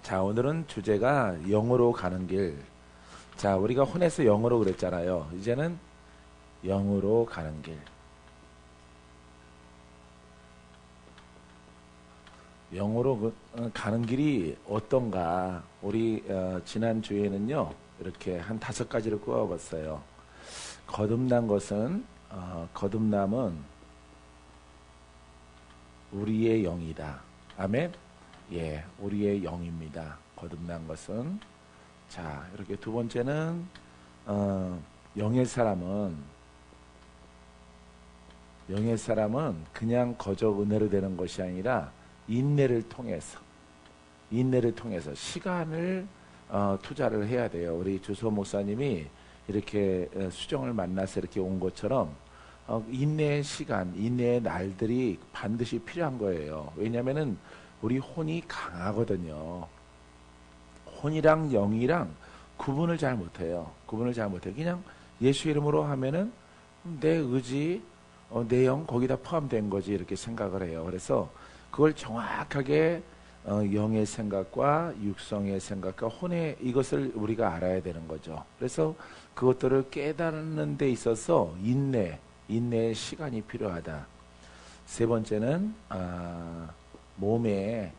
자, 오늘은 주제가 영으로 가는 길. 자, 우리가 혼에서 영으로 그랬잖아요. 이제는 영으로 가는 길. 영으로 가는 길이 어떤가? 우리 지난 주에는요, 이렇게 한 5가지를 꼽아봤어요. 거듭남은 우리의 영이다. 아멘. 예, 우리의 영입니다. 거듭난 것은. 자, 이렇게 두 번째는 영의 사람은 그냥 거저 은혜로 되는 것이 아니라 인내를 통해서 시간을 투자를 해야 돼요. 우리 주소 목사님이 이렇게 수정을 만나서 이렇게 온 것처럼 인내의 시간, 인내의 날들이 반드시 필요한 거예요. 왜냐면은 우리 혼이 강하거든요. 혼이랑 영이랑 구분을 잘 못해요. 그냥 예수 이름으로 하면은 내 의지, 내 영 거기다 포함된 거지 이렇게 생각을 해요. 그래서 그걸 정확하게 영의 생각과 육성의 생각과 혼의 이것을 우리가 알아야 되는 거죠. 그래서 그것들을 깨닫는 데 있어서 인내의 시간이 필요하다. 세 번째는 몸에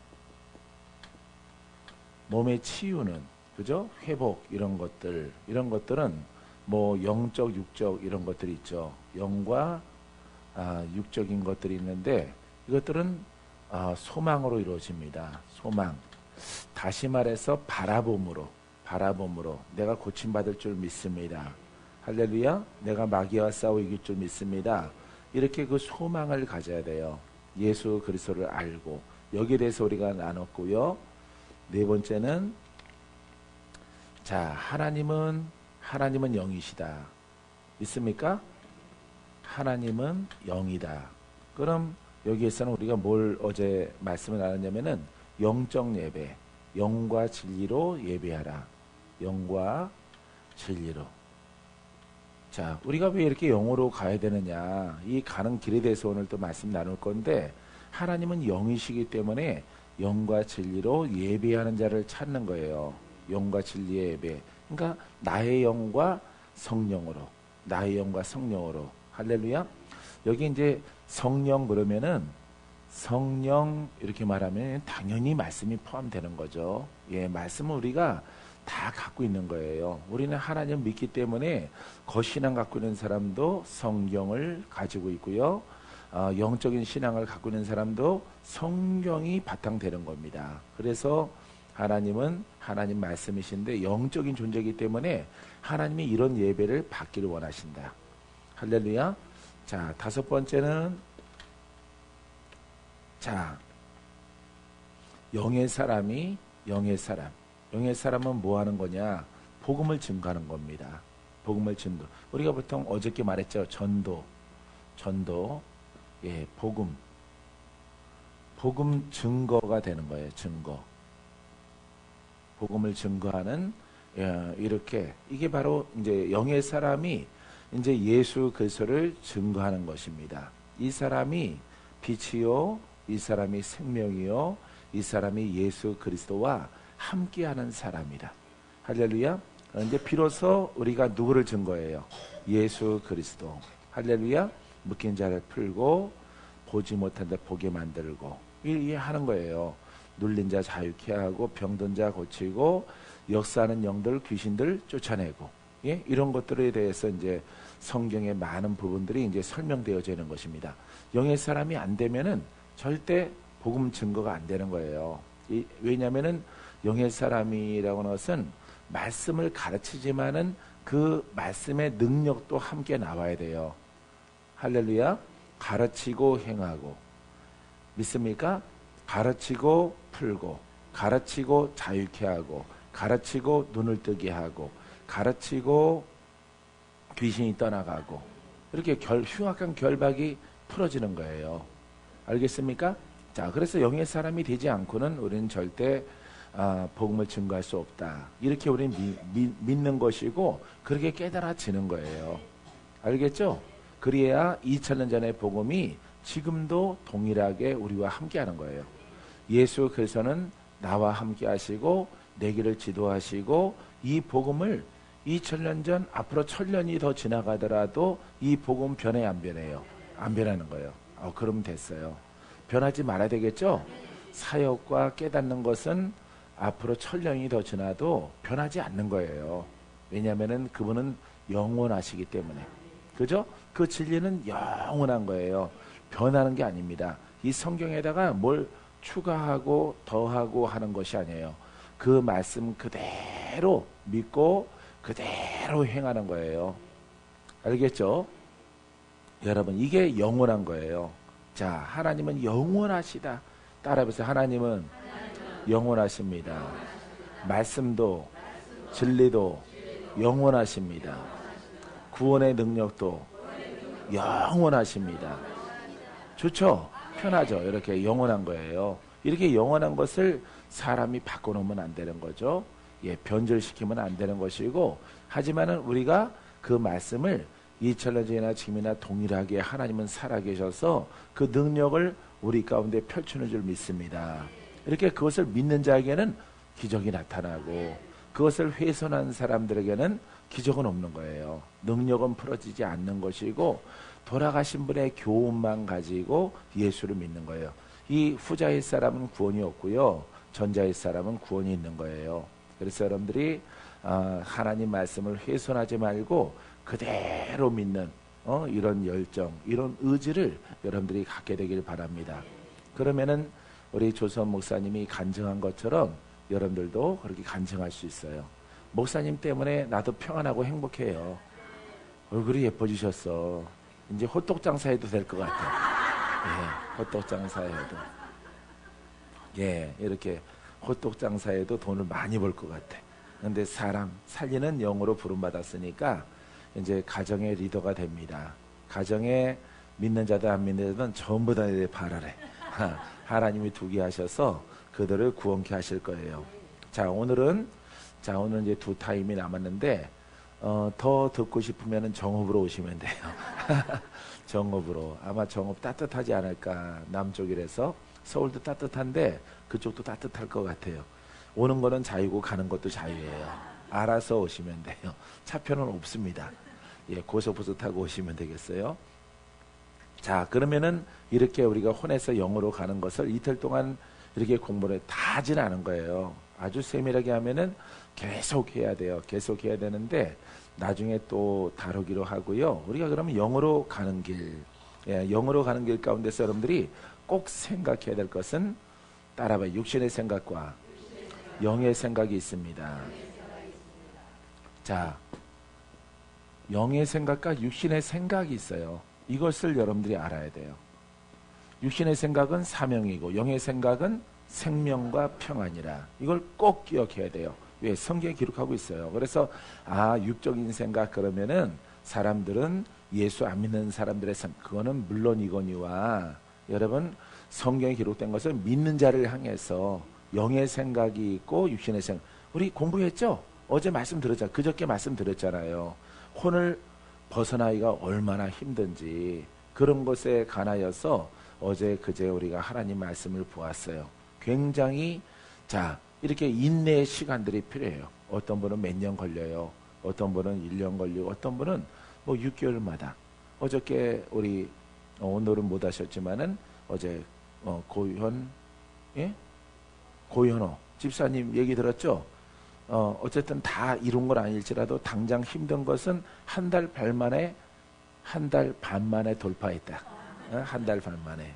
치유는, 그죠? 회복, 이런 것들은 뭐 영적, 육적 이런 것들이 있죠. 영과 육적인 것들이 있는데 이것들은 소망으로 이루어집니다. 소망. 다시 말해서 바라봄으로 내가 고침받을 줄 믿습니다. 할렐루야. 내가 마귀와 싸워 이길 줄 믿습니다. 이렇게 그 소망을 가져야 돼요. 예수 그리스도를 알고. 여기에 대해서 우리가 나눴고요. 네 번째는 자, 하나님은 영이시다. 믿습니까? 하나님은 영이다. 그럼 여기에서는 우리가 뭘 어제 말씀을 나눴냐면은 영적 예배, 영과 진리로 예배하라. 영과 진리로. 자, 우리가 왜 이렇게 영으로 가야 되느냐? 이 가는 길에 대해서 오늘 또 말씀 나눌 건데, 하나님은 영이시기 때문에 영과 진리로 예배하는 자를 찾는 거예요. 영과 진리의 예배. 그러니까 나의 영과 성령으로. 할렐루야. 여기 이제 성령 그러면은 성령 이렇게 말하면 당연히 말씀이 포함되는 거죠. 예, 말씀은 우리가 다 갖고 있는 거예요. 우리는 하나님 믿기 때문에 거신앙 갖고 있는 사람도 성경을 가지고 있고요. 영적인 신앙을 갖고 있는 사람도 성경이 바탕되는 겁니다. 그래서 하나님은 하나님 말씀이신데 영적인 존재이기 때문에 하나님이 이런 예배를 받기를 원하신다. 할렐루야. 자, 5번째는 자, 영의 사람은 뭐 하는 거냐? 복음을 증거하는 겁니다. 우리가 보통 어저께 말했죠. 전도. 예, 복음 증거가 되는 거예요. 복음을 증거하는, 이렇게 이게 바로 이제 영의 사람이 이제 예수 그리스도를 증거하는 것입니다. 이 사람이 빛이요, 이 사람이 생명이요, 이 사람이 예수 그리스도와 함께하는 사람이다. 할렐루야. 그런데 비로소 우리가 누구를 증거해요? 예수 그리스도. 할렐루야. 묶인 자를 풀고 보지 못한 자 보게 만들고 이해하는 거예요. 눌린 자 자유케 하고 병든 자 고치고 역사하는 영들 귀신들 쫓아내고, 예? 이런 것들에 대해서 이제 성경의 많은 부분들이 이제 설명되어져 있는 것입니다. 영의 사람이 안 되면은 절대 복음 증거가 안 되는 거예요. 왜냐하면은 영의 사람이라고 하는 것은 말씀을 가르치지만은 그 말씀의 능력도 함께 나와야 돼요. 할렐루야. 가르치고 행하고. 믿습니까? 가르치고 풀고, 가르치고 자유케 하고, 가르치고 눈을 뜨게 하고, 가르치고 귀신이 떠나가고, 이렇게 흉악한 결박이 풀어지는 거예요. 알겠습니까? 자, 그래서 영의 사람이 되지 않고는 우리는 절대 복음을 증거할 수 없다. 이렇게 우리는 믿는 것이고 그렇게 깨달아지는 거예요. 알겠죠? 그래야 2000년 전의 복음이 지금도 동일하게 우리와 함께하는 거예요. 예수 그리스도는 나와 함께 하시고 내 길을 지도하시고 이 복음을 2000년 전 앞으로 1000년이 더 지나가더라도 이 복음 변해 안 변해요? 안 변하는 거예요. 그럼 됐어요. 변하지 말아야 되겠죠? 사역과 깨닫는 것은 앞으로 1000년이 더 지나도 변하지 않는 거예요. 왜냐하면 그분은 영원하시기 때문에. 그죠? 그 진리는 영원한 거예요. 변하는 게 아닙니다. 이 성경에다가 뭘 추가하고 더하고 하는 것이 아니에요. 그 말씀 그대로 믿고 그대로 행하는 거예요. 알겠죠? 여러분, 이게 영원한 거예요. 자, 하나님은 영원하시다. 따라해보세요. 하나님은 영원하십니다. 말씀도 진리도 영원하십니다. 구원의 능력도 영원하십니다. 좋죠? 편하죠? 이렇게 영원한 거예요. 이렇게 영원한 것을 사람이 바꿔놓으면 안 되는 거죠. 변절시키면 안 되는 것이고, 하지만은 우리가 그 말씀을 2000년 전이나 지금이나 동일하게 하나님은 살아계셔서 그 능력을 우리 가운데 펼치는 줄 믿습니다. 이렇게 그것을 믿는 자에게는 기적이 나타나고, 그것을 훼손한 사람들에게는 기적은 없는 거예요. 능력은 풀어지지 않는 것이고, 돌아가신 분의 교훈만 가지고 예수를 믿는 거예요. 이 후자의 사람은 구원이 없고요, 전자의 사람은 구원이 있는 거예요. 그래서 여러분들이 하나님 말씀을 훼손하지 말고 그대로 믿는 이런 열정, 이런 의지를 여러분들이 갖게 되길 바랍니다. 그러면은 우리 조선 목사님이 간증한 것처럼 여러분들도 그렇게 간증할 수 있어요. 목사님 때문에 나도 평안하고 행복해요. 얼굴이 예뻐지셨어. 이제 호떡 장사해도 될 것 같아. 호떡 장사해도. 이렇게 호떡 장사해도 돈을 많이 벌 것 같아. 근데 사람 살리는 영으로 부름받았으니까 이제 가정의 리더가 됩니다. 가정에 믿는 자든 안 믿는 자든 전부 다 바라래. 하나님이 두게 하셔서 그들을 구원케 하실 거예요. 자, 오늘 이제 2타임이 남았는데, 더 듣고 싶으면 정읍으로 오시면 돼요. 정읍으로. 아마 정읍 따뜻하지 않을까. 남쪽이라서. 서울도 따뜻한데 그쪽도 따뜻할 것 같아요. 오는 거는 자유고 가는 것도 자유예요. 알아서 오시면 돼요. 차표는 없습니다. 고속버스 타고 오시면 되겠어요. 자, 그러면은 이렇게 우리가 혼에서 영으로 가는 것을 이틀 동안 이렇게 공부를 다 하진 않은 거예요. 아주 세밀하게 하면은 계속 해야 돼요. 계속 해야 되는데 나중에 또 다루기로 하고요. 우리가 그러면 영으로 가는 길, 영으로 가는 길 가운데서 여러분들이 꼭 생각해야 될 것은, 따라봐요. 육신의 생각과 영의 생각이 있습니다. 자, 영의 생각과 육신의 생각이 있어요. 이것을 여러분들이 알아야 돼요. 육신의 생각은 사명이고 영의 생각은 생명과 평안이라. 이걸 꼭 기억해야 돼요. 왜? 성경에 기록하고 있어요. 그래서 육적인 생각 그러면은 사람들은 예수 안 믿는 사람들의 그거는 물론이거니와, 여러분 성경에 기록된 것을 믿는 자를 향해서 영의 생각이 있고 육신의 생각. 우리 공부했죠? 어제 말씀 들었잖아요. 그저께 말씀 드렸잖아요. 혼을 벗어나기가 얼마나 힘든지 그런 것에 관하여서 어제 그제 우리가 하나님 말씀을 보았어요. 굉장히 이렇게 인내의 시간들이 필요해요. 어떤 분은 몇 년 걸려요. 어떤 분은 1년 걸리고 어떤 분은 6개월마다. 어저께 우리 오늘은 못 하셨지만은 어제 고현호 집사님 얘기 들었죠? 어쨌든 다 이룬 건 아닐지라도 당장 힘든 것은 한 달 반 만에 돌파했다. 한 달 반 만에.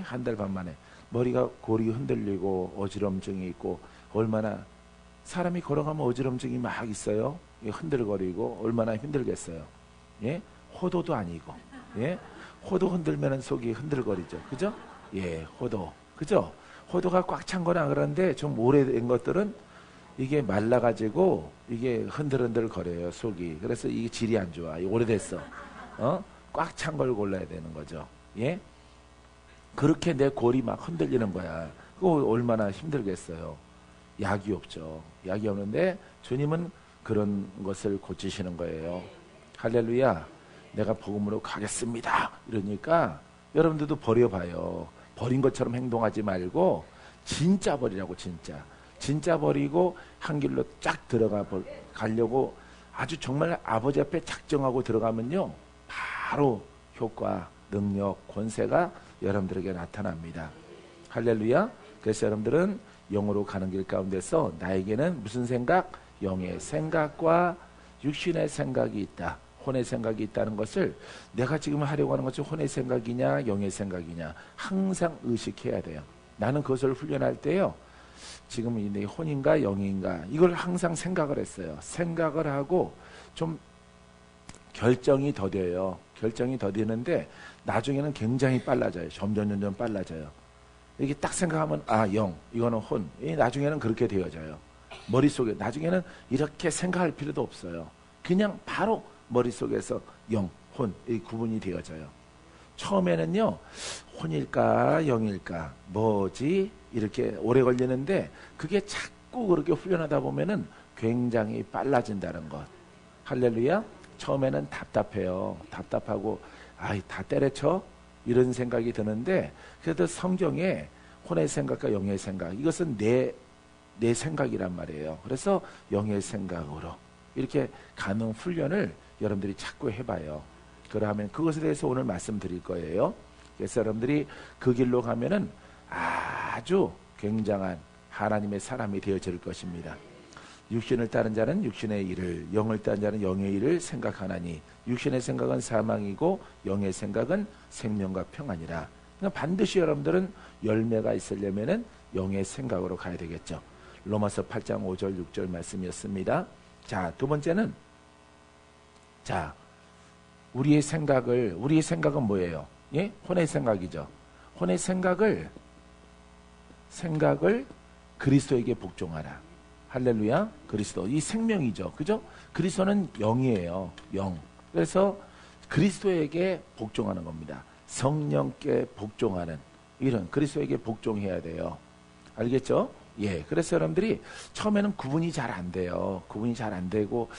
한 달 반 만에. 머리가 골이 흔들리고 어지럼증이 있고, 얼마나 사람이 걸어가면 어지럼증이 막 있어요. 흔들거리고 얼마나 힘들겠어요. 호도도 아니고. 호도 흔들면 속이 흔들거리죠. 그죠? 호도. 그죠? 호도가 꽉 찬 거나 그런데 좀 오래된 것들은 이게 말라가지고 이게 흔들흔들 거려요, 속이. 그래서 이게 질이 안 좋아. 오래됐어. 꽉 찬 걸 골라야 되는 거죠. 그렇게 내 골이 막 흔들리는 거야. 그거 얼마나 힘들겠어요. 약이 없죠. 약이 없는데 주님은 그런 것을 고치시는 거예요. 할렐루야. 내가 복음으로 가겠습니다. 이러니까 여러분들도 버려봐요. 버린 것처럼 행동하지 말고 진짜 버리라고, 진짜 버리고 한 길로 쫙 가려고 아주 정말 아버지 앞에 작정하고 들어가면요, 바로 효과, 능력, 권세가 여러분들에게 나타납니다. 할렐루야. 그래서 여러분들은 영으로 가는 길 가운데서 나에게는 무슨 생각? 영의 생각과 육신의 생각이 있다, 혼의 생각이 있다는 것을, 내가 지금 하려고 하는 것이 혼의 생각이냐 영의 생각이냐 항상 의식해야 돼요. 나는 그것을 훈련할 때요, 지금 내 혼인가 영인가 이걸 항상 생각을 했어요. 생각을 하고 좀 결정이 더뎌요. 결정이 더디는데 나중에는 굉장히 빨라져요. 점점 빨라져요. 이렇게 딱 생각하면 영, 이거는 혼. 나중에는 그렇게 되어져요. 머릿속에 나중에는 이렇게 생각할 필요도 없어요. 그냥 바로 머릿속에서 영, 혼, 이 구분이 되어져요. 처음에는요, 혼일까 영일까 뭐지 이렇게 오래 걸리는데 그게 자꾸 그렇게 훈련하다 보면은 굉장히 빨라진다는 것. 할렐루야. 처음에는 답답해요. 답답하고 다 때려쳐 이런 생각이 드는데, 그래도 성경에 혼의 생각과 영의 생각, 이것은 내 생각이란 말이에요. 그래서 영의 생각으로 이렇게 가는 훈련을 여러분들이 자꾸 해봐요. 그러면 그것에 대해서 오늘 말씀드릴 거예요. 그래서 여러분들이 그 길로 가면은 아주 굉장한 하나님의 사람이 되어질 것입니다. 육신을 따른 자는 육신의 일을, 영을 따른 자는 영의 일을 생각하나니 육신의 생각은 사망이고 영의 생각은 생명과 평안이라. 그러니까 반드시 여러분들은 열매가 있으려면은 영의 생각으로 가야 되겠죠. 로마서 8장 5절 6절 말씀이었습니다. 자, 두 번째는, 자, 우리의 생각은 뭐예요? 예? 혼의 생각이죠. 혼의 생각을 그리스도에게 복종하라. 할렐루야. 그리스도, 이 생명이죠. 그죠? 그리스도는 영이에요. 영. 그래서 그리스도에게 복종하는 겁니다. 성령께 복종하는, 이런 그리스도에게 복종해야 돼요. 알겠죠? 예. 그래서 여러분들이 처음에는 구분이 잘 안 돼요. 구분이 잘 안 되고,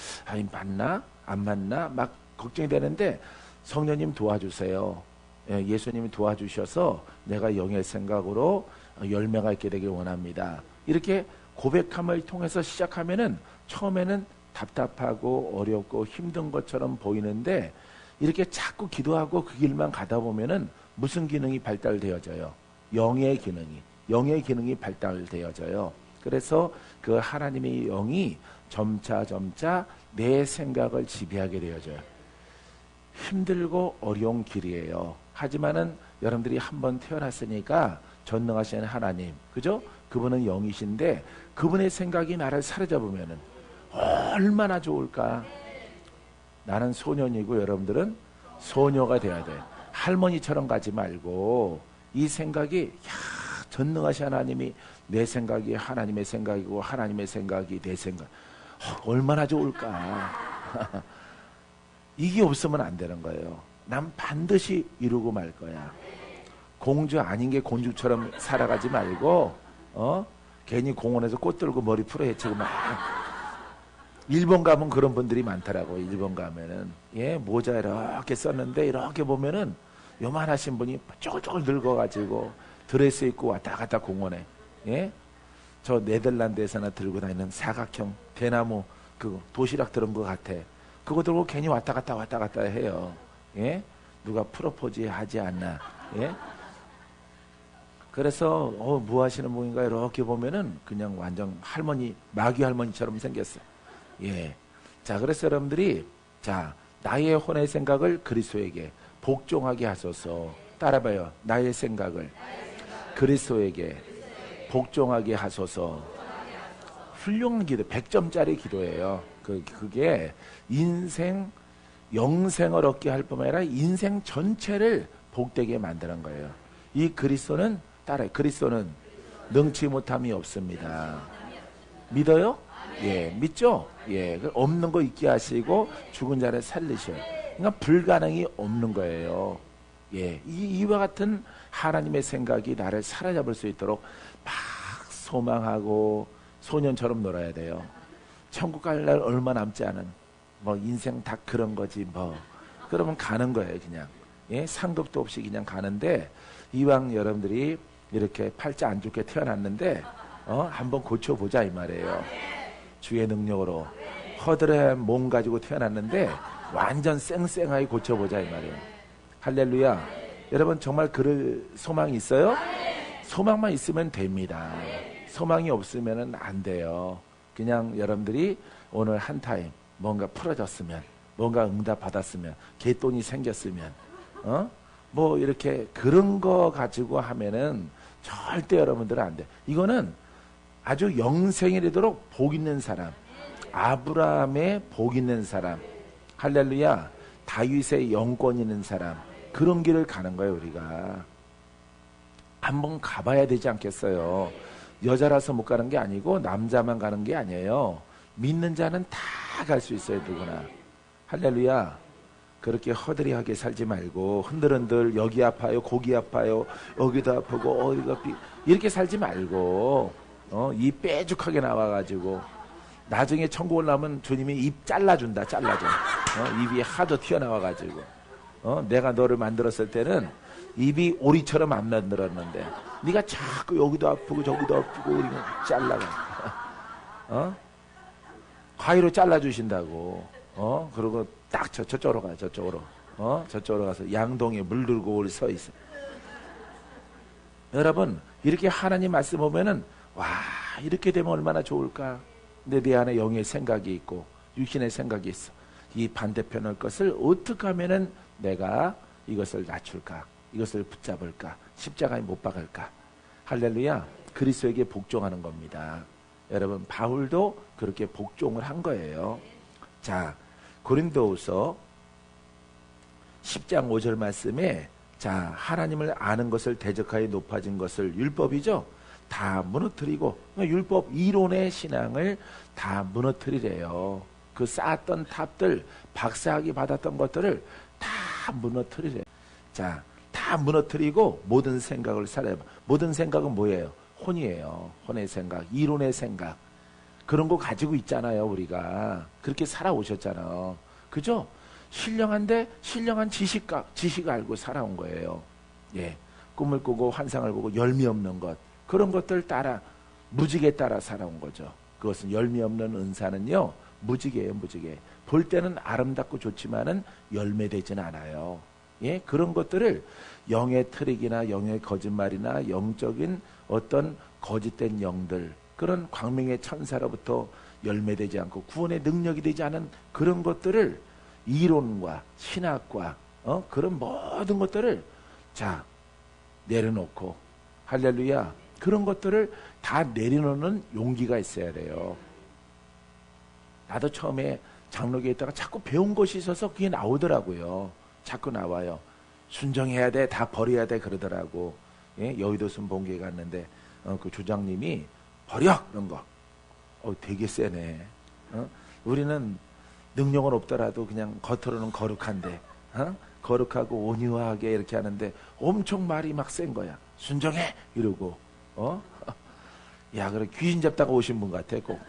맞나? 안 맞나? 막 걱정이 되는데, 성령님 도와주세요. 예, 예수님이 도와주셔서 내가 영의 생각으로 열매가 있게 되길 원합니다. 이렇게 고백함을 통해서 시작하면은 처음에는 답답하고 어렵고 힘든 것처럼 보이는데, 이렇게 자꾸 기도하고 그 길만 가다 보면은 무슨 기능이 발달되어져요? 영의 기능이 발달되어져요. 그래서 그 하나님의 영이 점차 내 생각을 지배하게 되어져요. 힘들고 어려운 길이에요. 하지만은 여러분들이 한번 태어났으니까 전능하신 하나님, 그죠? 그분은 영이신데 그분의 생각이 나를 사로잡으면은 얼마나 좋을까? 나는 소년이고 여러분들은 소녀가 돼야 돼. 할머니처럼 가지 말고 이 생각이, 전능하신 하나님이 내 생각이 하나님의 생각이고 하나님의 생각이 내 생각, 얼마나 좋을까? 이게 없으면 안 되는 거예요. 난 반드시 이루고 말 거야. 공주 아닌 게 공주처럼 살아가지 말고, 괜히 공원에서 꽃 들고 머리 풀어 헤치고 막. 일본 가면 그런 분들이 많더라고. 일본 가면은, 예, 모자 이렇게 썼는데 이렇게 보면은 요만하신 분이 쪼글쪼글 늙어가지고 드레스 입고 왔다 갔다 공원에, 예, 저 네덜란드에서나 들고 다니는 사각형 대나무 그 도시락 들은 것 같아. 그거 들고 괜히 왔다 갔다 해요. 예, 누가 프로포즈 하지 않나. 예. 그래서 뭐 하시는 분인가 이렇게 보면은 그냥 완전 할머니, 마귀 할머니처럼 생겼어. 예. 자, 그래서 여러분들이, 자, 나의 혼의 생각을 그리스도에게 복종하게 하소서. 따라봐요. 나의 생각을 그리스도에게 복종하게 하소서. 훌륭한 기도, 100점짜리 기도예요. 그게 인생, 영생을 얻게 할 뿐만 아니라 인생 전체를 복되게 만드는 거예요. 이 그리스도는, 따라요. 그리스도는 능치 못함이 없습니다. 믿어요? 예, 믿죠? 예, 없는 거 있게 하시고 죽은 자를 살리셔요. 그러니까 불가능이 없는 거예요. 예, 이와 같은 하나님의 생각이 나를 사로잡을 수 있도록 막 소망하고 소년처럼 놀아야 돼요. 천국 갈 날 얼마 남지 않은, 뭐 인생 다 그런 거지 뭐. 그러면 가는 거예요, 그냥. 예, 상급도 없이 그냥 가는데, 이왕 여러분들이 이렇게 팔자 안 좋게 태어났는데 한번 고쳐보자 이 말이에요. 주의 능력으로 허들한 몸 가지고 태어났는데 완전 쌩쌩하게 고쳐보자 이 말이에요. 할렐루야. 여러분 정말 그럴 소망이 있어요? 소망만 있으면 됩니다. 소망이 없으면 안 돼요. 그냥 여러분들이 오늘 한 타임 뭔가 풀어졌으면, 뭔가 응답 받았으면, 개돈이 생겼으면, 뭐 이렇게 그런 거 가지고 하면은 절대 여러분들은 안 돼. 이거는 아주 영생이라도록 복 있는 사람, 아브라함의 복 있는 사람, 할렐루야, 다윗의 영권 있는 사람, 그런 길을 가는 거예요. 우리가 한번 가봐야 되지 않겠어요? 여자라서 못 가는 게 아니고 남자만 가는 게 아니에요. 믿는 자는 다 갈 수 있어요. 누구나. 할렐루야. 그렇게 허드리하게 살지 말고 흔들흔들 여기 아파요, 거기 아파요, 여기도 아프고 어디가 이렇게 살지 말고 입 빼죽하게 나와가지고 나중에 천국 올라오면 주님이 입 잘라준다. 잘라줘. 입이 하도 튀어나와가지고 내가 너를 만들었을 때는 입이 오리처럼 안 만들었는데 네가 자꾸 여기도 아프고 저기도 아프고 이거 잘라가. 가위로 잘라주신다고. 그리고 딱 저쪽으로 가. 저쪽으로. 저쪽으로 가서 양동이에 물 들고 서 있어. 여러분 이렇게 하나님 말씀 보면은 와 이렇게 되면 얼마나 좋을까. 근데 내 안에 영의 생각이 있고 육신의 생각이 있어. 이 반대편의 것을 어떻게 하면은 내가 이것을 낮출까, 이것을 붙잡을까, 십자가에 못 박을까. 할렐루야. 그리스도에게 복종하는 겁니다. 여러분 바울도 그렇게 복종을 한 거예요. 자, 고린도후서 10장 5절 말씀에 자 하나님을 아는 것을 대적하여 높아진 것을 율법이죠. 다 무너뜨리고 율법 이론의 신앙을 다 무너뜨리래요. 그 쌓았던 탑들, 박사학위 받았던 것들을 다 무너뜨리래. 자, 다 무너뜨리고 모든 생각을 살아봐. 모든 생각은 뭐예요? 혼이에요. 혼의 생각, 이론의 생각. 그런 거 가지고 있잖아요. 우리가 그렇게 살아오셨잖아. 그죠? 신령한데 신령한 지식 알고 살아온 거예요. 예, 꿈을 꾸고 환상을 보고 열매 없는 것, 그런 것들 따라 무지개 따라 살아온 거죠. 그것은 열매 없는 은사는요 무지개예요. 무지개. 볼 때는 아름답고 좋지만은 열매되지는 않아요. 예, 그런 것들을 영의 트릭이나 영의 거짓말이나 영적인 어떤 거짓된 영들, 그런 광명의 천사로부터 열매되지 않고 구원의 능력이 되지 않은 그런 것들을 이론과 신학과 그런 모든 것들을 자 내려놓고, 할렐루야, 그런 것들을 다 내려놓는 용기가 있어야 돼요. 나도 처음에 장로교에 있다가 자꾸 배운 것이 있어서 그게 나오더라고요. 자꾸 나와요. 순종해야 돼, 다 버려야 돼 그러더라고. 예? 여의도 순복음교회 갔는데 그 주장님이 버려 그런 거. 되게 세네. 우리는 능력은 없더라도 그냥 겉으로는 거룩한데 거룩하고 온유하게 이렇게 하는데 엄청 말이 막 센 거야. 순종해 이러고 야, 그래 귀신 잡다가 오신 분 같아 꼭.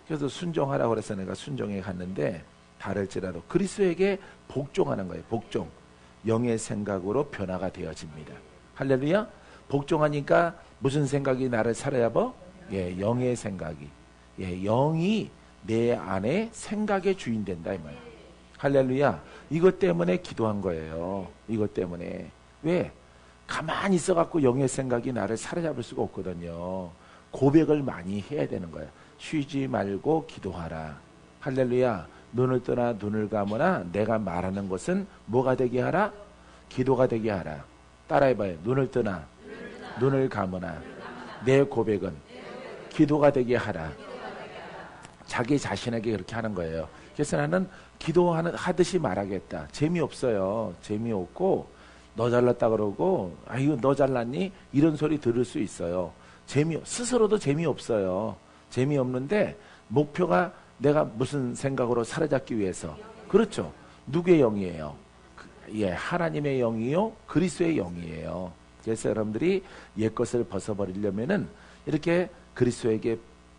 그래서 순종하라고 그래서 내가 순종해 갔는데 다를지라도 그리스도에게 복종하는 거예요. 복종. 영의 생각으로 변화가 되어집니다. 할렐루야. 복종하니까 무슨 생각이 나를 사로잡아? 예, 영의 생각이. 예, 영이 내 안에 생각의 주인 된다 이 말이에요. 할렐루야. 이것 때문에 기도한 거예요. 이것 때문에. 왜? 가만히 있어갖고 영의 생각이 나를 사로잡을 수가 없거든요. 고백을 많이 해야 되는 거예요. 쉬지 말고 기도하라. 할렐루야. 눈을 뜨나 눈을 감으나 내가 말하는 것은 뭐가 되게 하라? 기도가 되게 하라. 따라해봐요. 눈을 뜨나 눈을 감으나 내 고백은 기도가 되게 하라. 자기 자신에게 그렇게 하는 거예요. 그래서 나는 기도하듯이 말하겠다. 재미없어요. 재미없고 너 잘났다 그러고 아유 너 잘났니? 이런 소리 들을 수 있어요. 스스로도 재미없어요. 재미없는데 목표가 내가 무슨 생각으로 사로잡기 위해서. 그렇죠. 누구의 영이에요? 예, 하나님의 영이요 그리스도의 영이에요. 그래서 여러분들이 옛것을 벗어버리려면은 이렇게 그리스도에게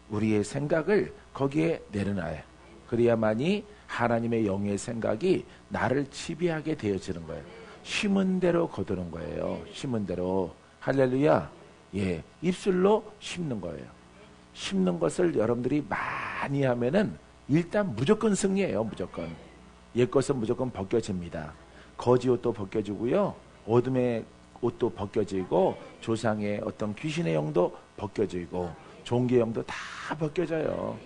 우리의 생각을 거기에 내려놔요. 그래야만이 하나님의 영의 생각이 나를 지배하게 되어지는 거예요. 심은 대로 거두는 거예요. 심은 대로. 할렐루야. 예, 입술로 씹는 거예요. 씹는 것을 여러분들이 많이 하면은 일단 무조건 승리예요. 무조건. 옛 것은 무조건 벗겨집니다. 거지 옷도 벗겨지고요. 어둠의 옷도 벗겨지고 조상의 어떤 귀신의 영도 벗겨지고 종교의 영도 다 벗겨져요.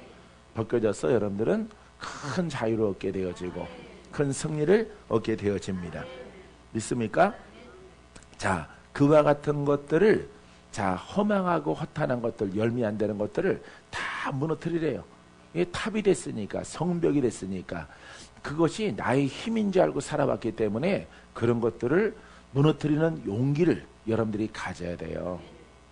벗겨져서 여러분들은 큰 자유를 얻게 되어지고 큰 승리를 얻게 되어집니다. 믿습니까? 자, 그와 같은 것들을, 자, 허망하고 허탄한 것들, 열매 안 되는 것들을 다 무너뜨리래요. 이게 탑이 됐으니까, 성벽이 됐으니까, 그것이 나의 힘인 줄 알고 살아왔기 때문에 그런 것들을 무너뜨리는 용기를 여러분들이 가져야 돼요.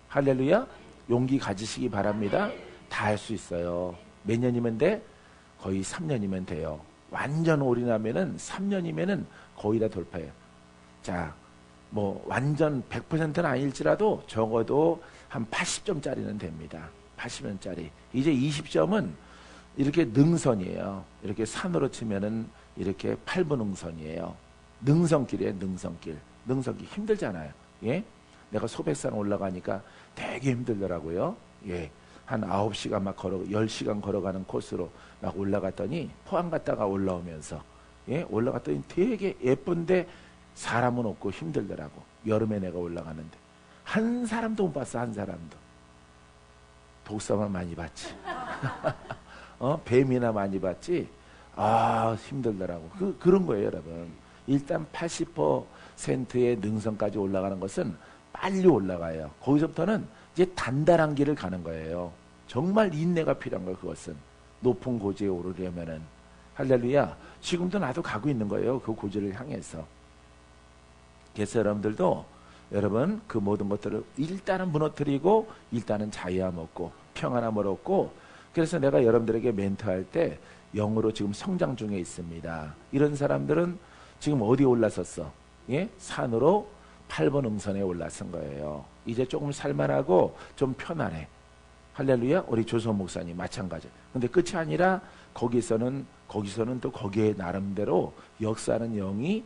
할렐루야. 용기 가지시기 바랍니다. 다 할 수 있어요. 몇 년이면 돼? 거의 3년이면 돼요. 완전 올인하면은 3년이면은 거의 다 돌파해요. 자, 뭐 완전 100%는 아닐지라도 적어도 한 80점짜리는 됩니다. 80점짜리. 이제 20점은 이렇게 능선이에요. 이렇게 산으로 치면은 이렇게 8분 능선이에요. 능선길이에요. 능선길. 능선길 힘들잖아요. 예? 내가 소백산 올라가니까 되게 힘들더라고요. 예. 한 9시간 막 10시간 걸어가는 코스로 막 올라갔더니 포항 갔다가 올라오면서, 예? 올라갔더니 되게 예쁜데 사람은 없고 힘들더라고. 여름에 내가 올라가는데 한 사람도 못 봤어. 한 사람도. 독사만 많이 봤지. 뱀이나 많이 봤지. 아, 힘들더라고. 그런 거예요, 여러분. 일단 80%의 능선까지 올라가는 것은 빨리 올라가요. 거기서부터는 이제 단단한 길을 가는 거예요. 정말 인내가 필요한 거예요. 그것은 높은 고지에 오르려면은. 할렐루야. 지금도 나도 가고 있는 거예요. 그 고지를 향해서. 그래서 여러분들도, 여러분, 그 모든 것들을 일단은 무너뜨리고 일단은 자유함 얻고 평안함 얻고, 그래서 내가 여러분들에게 멘토할 때 영으로 지금 성장 중에 있습니다. 이런 사람들은 지금 어디에 올라섰어? 예? 산으로 8번 응선에 올라선 거예요. 이제 조금 살만하고 좀 편안해. 할렐루야. 우리 조선 목사님 마찬가지. 근데 끝이 아니라 거기서는 또 거기에 나름대로 역사하는 영이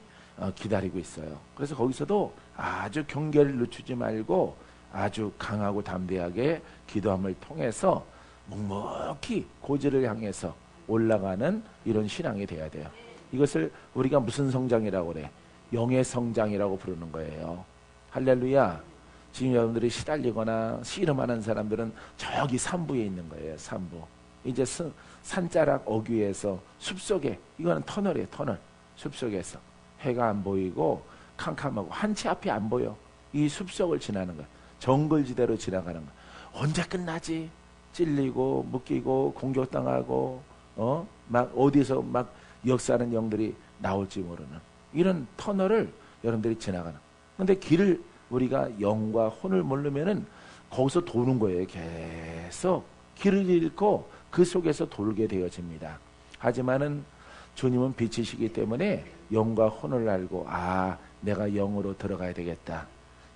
기다리고 있어요. 그래서 거기서도 아주 경계를 늦추지 말고 아주 강하고 담대하게 기도함을 통해서 묵묵히 고지를 향해서 올라가는 이런 신앙이 돼야 돼요. 이것을 우리가 무슨 성장이라고 그래? 영의 성장이라고 부르는 거예요. 할렐루야. 지금 여러분들이 시달리거나 씨름하는 사람들은 저기 산부에 있는 거예요. 산부. 이제 산자락 어귀에서 숲속에, 이거는 터널이에요. 터널. 숲속에서 해가 안 보이고 캄캄하고 한치 앞이 안 보여. 이 숲속을 지나는 거야. 정글지대로 지나가는 거야. 언제 끝나지? 찔리고 묶이고 공격당하고 막 어디서 막 역사하는 영들이 나올지 모르는 이런 터널을 여러분들이 지나가는. 근데 길을 우리가 영과 혼을 모르면은 거기서 도는 거예요. 계속 길을 잃고 그 속에서 돌게 되어집니다. 하지만은 주님은 빛이시기 때문에 영과 혼을 알고, 아, 내가 영으로 들어가야 되겠다.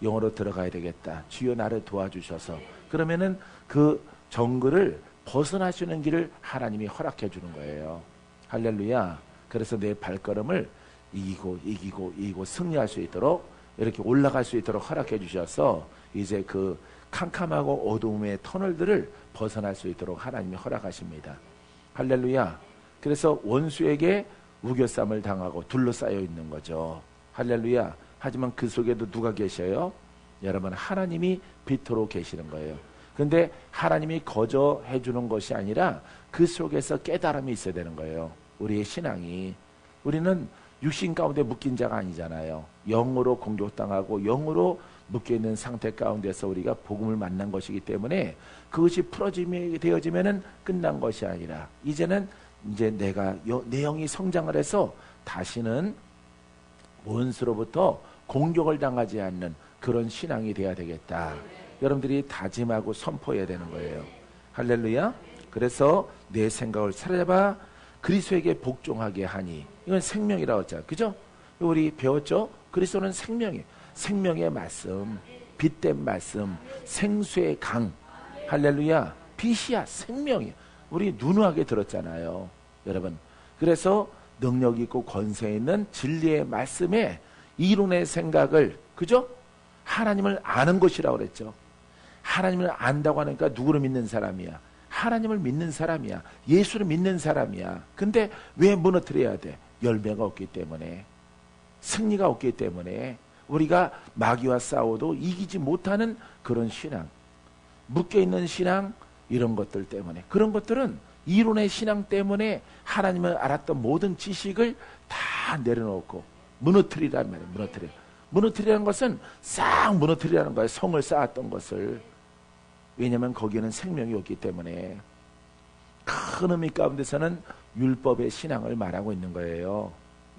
영으로 들어가야 되겠다. 주여 나를 도와주셔서. 그러면은 그 정글을 벗어나시는 길을 하나님이 허락해 주는 거예요. 할렐루야. 그래서 내 발걸음을 이기고 승리할 수 있도록, 이렇게 올라갈 수 있도록 허락해 주셔서 이제 그 캄캄하고 어두움의 터널들을 벗어날 수 있도록 하나님이 허락하십니다. 할렐루야. 그래서 원수에게 우겨쌈을 당하고 둘러싸여 있는 거죠. 할렐루야. 하지만 그 속에도 누가 계셔요? 여러분, 하나님이 빛으로 계시는 거예요. 근데 하나님이 거저해 주는 것이 아니라 그 속에서 깨달음이 있어야 되는 거예요. 우리의 신앙이. 우리는 육신 가운데 묶인 자가 아니잖아요. 영으로 공격당하고 영으로 묶여있는 상태 가운데서 우리가 복음을 만난 것이기 때문에 그것이 풀어짐이 되어지면은 끝난 것이 아니라 이제는 이제 내 영이 성장을 해서 다시는 원수로부터 공격을 당하지 않는 그런 신앙이 돼야 되겠다. 여러분들이 다짐하고 선포해야 되는 거예요. 할렐루야. 그래서 내 생각을 사로잡아 그리스도에게 복종하게 하니, 이건 생명이라고 했잖아요. 그죠? 우리 배웠죠? 그리스도는 생명이에요. 생명의 말씀, 빛된 말씀, 생수의 강. 할렐루야. 빛이야. 생명이야. 우리 누누하게 들었잖아요. 여러분. 그래서 능력 있고 권세 있는 진리의 말씀에 이론의 생각을, 그죠? 하나님을 아는 것이라고 그랬죠. 하나님을 안다고 하니까 누구를 믿는 사람이야? 하나님을 믿는 사람이야. 예수를 믿는 사람이야. 근데 왜 무너뜨려야 돼? 열매가 없기 때문에, 승리가 없기 때문에, 우리가 마귀와 싸워도 이기지 못하는 그런 신앙, 묶여있는 신앙, 이런 것들 때문에, 그런 것들은 이론의 신앙 때문에 하나님을 알았던 모든 지식을 다 내려놓고 무너뜨리란 말이에요. 무너뜨리라는 것은 싹 무너뜨리라는 거예요. 성을 쌓았던 것을. 왜냐하면 거기에는 생명이 없기 때문에. 큰 의미 가운데서는 율법의 신앙을 말하고 있는 거예요.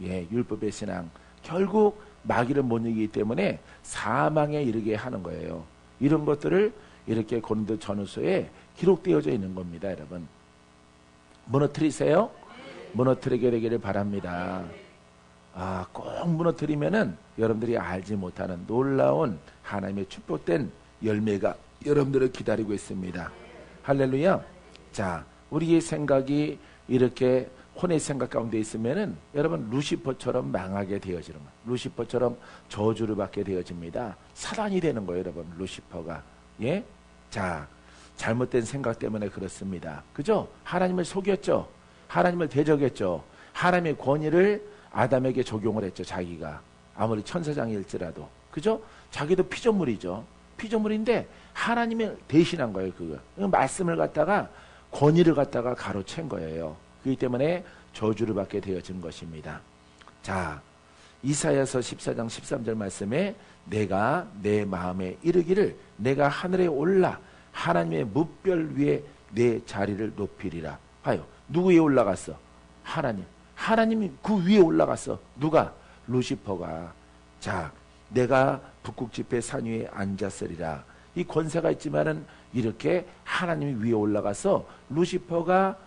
예, 율법의 신앙. 결국 마귀를 못 이기기 때문에 사망에 이르게 하는 거예요. 이런 것들을 이렇게 고린도 전후서에 기록되어져 있는 겁니다, 여러분. 무너뜨리세요? 무너뜨리게 되기를 바랍니다. 꼭 무너뜨리면은 여러분들이 알지 못하는 놀라운 하나님의 축복된 열매가 여러분들을 기다리고 있습니다. 할렐루야. 자, 우리의 생각이 이렇게 혼의 생각 가운데 있으면은 여러분 루시퍼처럼 망하게 되어지는 거예요. 루시퍼처럼 저주를 받게 되어집니다. 사단이 되는 거예요, 여러분. 루시퍼가. 예? 자, 잘못된 생각 때문에 그렇습니다. 그죠? 하나님을 속였죠. 하나님을 대적했죠. 하나님의 권위를 아담에게 적용을 했죠. 자기가 아무리 천사장일지라도. 그죠? 자기도 피조물이죠. 피조물인데 하나님을 대신한 거예요. 그거 말씀을 갖다가, 권위를 갖다가 가로챈 거예요. 그렇기 때문에 저주를 받게 되어진 것입니다. 자, 이사야서 14장 13절 말씀에 내가 내 마음에 이르기를 내가 하늘에 올라 하나님의 뭇별 위에 내 자리를 높이리라. 봐요. 누구 위에 올라갔어? 하나님. 하나님이 그 위에 올라갔어. 누가? 루시퍼가. 자, 내가 북극지폐 산 위에 앉았으리라. 이 권세가 있지만은 이렇게 하나님이 위에 올라가서 루시퍼가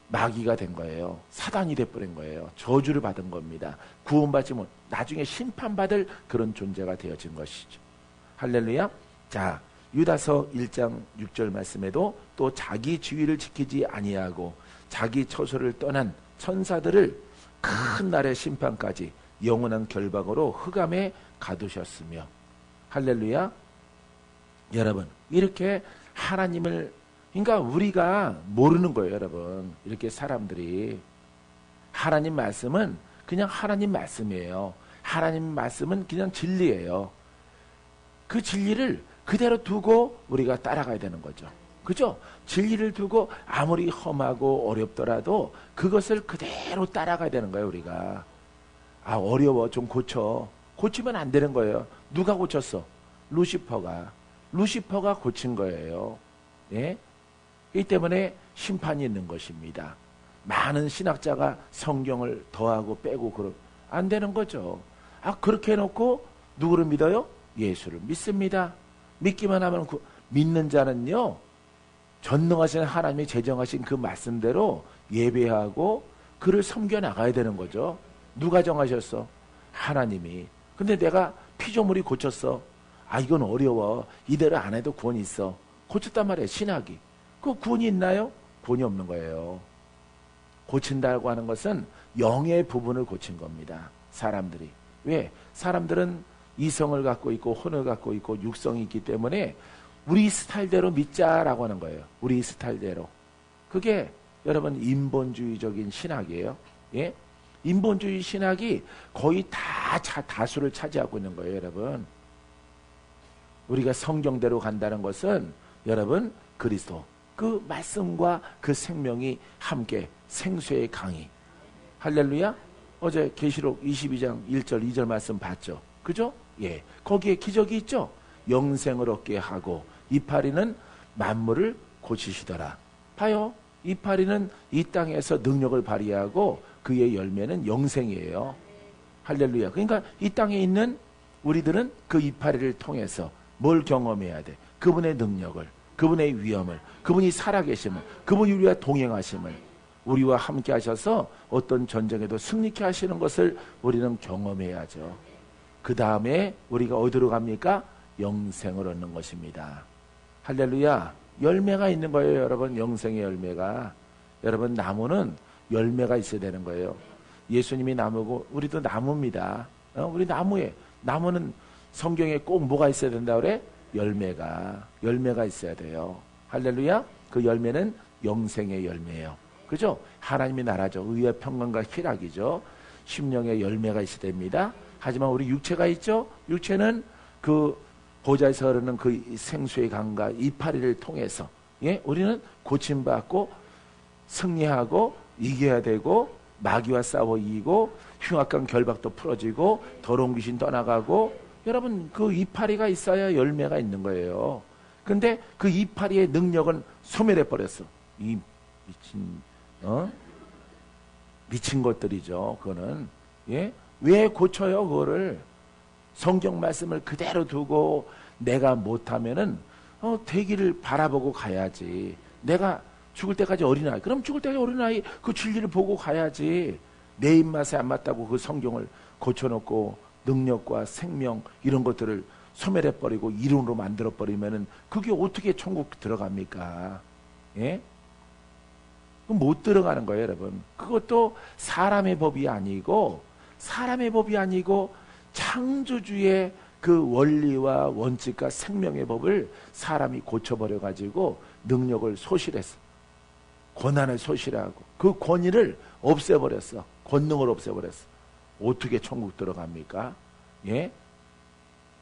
마귀가 된 거예요. 사단이 돼버린 거예요. 저주를 받은 겁니다. 구원받지 못, 나중에 심판받을 그런 존재가 되어진 것이죠. 할렐루야. 자, 유다서 1장 6절 말씀에도 또 자기 지위를 지키지 아니하고 자기 처소를 떠난 천사들을 큰 날의 심판까지 영원한 결박으로 흑암에 가두셨으며. 할렐루야. 여러분, 이렇게 하나님을, 그러니까 우리가 모르는 거예요, 여러분. 이렇게 사람들이. 하나님 말씀은 그냥 하나님 말씀이에요. 하나님 말씀은 그냥 진리예요. 그 진리를 그대로 두고 우리가 따라가야 되는 거죠. 그죠? 진리를 두고 아무리 험하고 어렵더라도 그것을 그대로 따라가야 되는 거예요, 우리가. 어려워, 좀 고쳐. 고치면 안 되는 거예요. 누가 고쳤어? 루시퍼가 고친 거예요. 예? 이 때문에 심판이 있는 것입니다. 많은 신학자가 성경을 더하고 빼고 그러 안 되는 거죠. 그렇게 해놓고 누구를 믿어요? 예수를 믿습니다. 믿기만 하면 믿는 자는요, 전능하신 하나님이 제정하신 그 말씀대로 예배하고 그를 섬겨 나가야 되는 거죠. 누가 정하셨어? 하나님이. 근데 내가 피조물이 고쳤어. 이건 어려워. 이대로 안 해도 구원이 있어. 고쳤단 말이에요, 신학이. 그 구원이 있나요? 구원이 없는 거예요. 고친다고 하는 것은 영의 부분을 고친 겁니다. 사람들이. 왜? 사람들은 이성을 갖고 있고 혼을 갖고 있고 육성이 있기 때문에 우리 스타일대로 믿자라고 하는 거예요. 우리 스타일대로. 그게 여러분 인본주의적인 신학이에요. 예? 인본주의 신학이 거의 다수를 차지하고 있는 거예요, 여러분. 우리가 성경대로 간다는 것은 여러분 그리스도 그 말씀과 그 생명이 함께 생수의 강이. 할렐루야. 어제 계시록 22장 1절 2절 말씀 봤죠. 그죠? 예. 거기에 기적이 있죠. 영생을 얻게 하고 이파리는 만물을 고치시더라. 봐요. 이파리는 이 땅에서 능력을 발휘하고 그의 열매는 영생이에요. 할렐루야. 그러니까 이 땅에 있는 우리들은 그 이파리를 통해서 뭘 경험해야 돼? 그분의 능력을, 그분의 위엄을, 그분이 살아계심을, 그분이 우리와 동행하심을, 우리와 함께 하셔서 어떤 전쟁에도 승리케 하시는 것을 우리는 경험해야죠. 그 다음에 우리가 어디로 갑니까? 영생을 얻는 것입니다. 할렐루야. 열매가 있는 거예요, 여러분. 영생의 열매가. 여러분, 나무는 열매가 있어야 되는 거예요. 예수님이 나무고 우리도 나무입니다. 우리 나무에. 나무는 성경에 꼭 뭐가 있어야 된다 그래? 열매가 있어야 돼요. 할렐루야. 그 열매는 영생의 열매예요. 그죠? 하나님의 나라죠. 의와 평강과 희락이죠. 심령의 열매가 있어야 됩니다. 하지만 우리 육체가 있죠. 육체는 그 보좌에서 흐르는 그 생수의 강과 이파리를 통해서 우리는 고침받고 승리하고 이겨야 되고 마귀와 싸워 이기고 흉악한 결박도 풀어지고 더러운 귀신 떠나가고 여러분 그 이파리가 있어야 열매가 있는 거예요. 근데 그 이파리의 능력은 소멸해 버렸어. 이 미친 것들이죠. 그거는 왜 고쳐요? 그거를 성경 말씀을 그대로 두고 내가 못하면은 대기를 바라보고 가야지. 내가 죽을 때까지 어린아이, 그럼 죽을 때까지 어린아이 그 진리를 보고 가야지. 내 입맛에 안 맞다고 그 성경을 고쳐놓고 능력과 생명 이런 것들을 소멸해버리고 이론으로 만들어버리면은 그게 어떻게 천국 들어갑니까? 예? 못 들어가는 거예요, 여러분. 그것도 사람의 법이 아니고 창조주의 그 원리와 원칙과 생명의 법을 사람이 고쳐버려가지고 능력을 소실했어. 권한을 소실하고 그 권위를 없애버렸어. 권능을 없애버렸어. 어떻게 천국 들어갑니까? 예?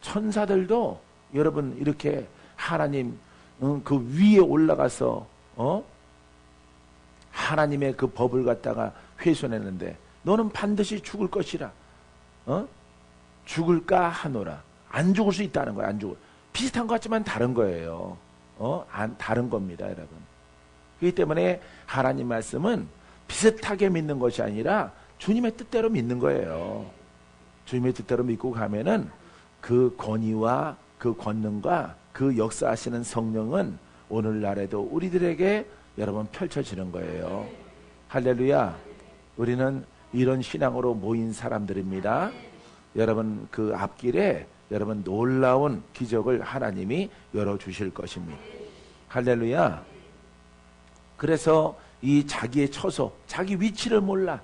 천사들도 여러분 이렇게 하나님 그 위에 올라가서 하나님의 그 법을 갖다가 훼손했는데 너는 반드시 죽을 것이라. 죽을까 하노라. 안 죽을 수 있다는 거야. 안 죽을. 비슷한 것 같지만 다른 거예요. 다른 겁니다, 여러분. 그렇기 때문에 하나님 말씀은 비슷하게 믿는 것이 아니라 주님의 뜻대로 믿는 거예요. 주님의 뜻대로 믿고 가면은 그 권위와 그 권능과 그 역사하시는 성령은 오늘날에도 우리들에게 여러분 펼쳐지는 거예요. 할렐루야. 우리는 이런 신앙으로 모인 사람들입니다. 여러분 그 앞길에 여러분 놀라운 기적을 하나님이 열어주실 것입니다. 할렐루야. 그래서 이 자기의 처소, 자기 위치를 몰라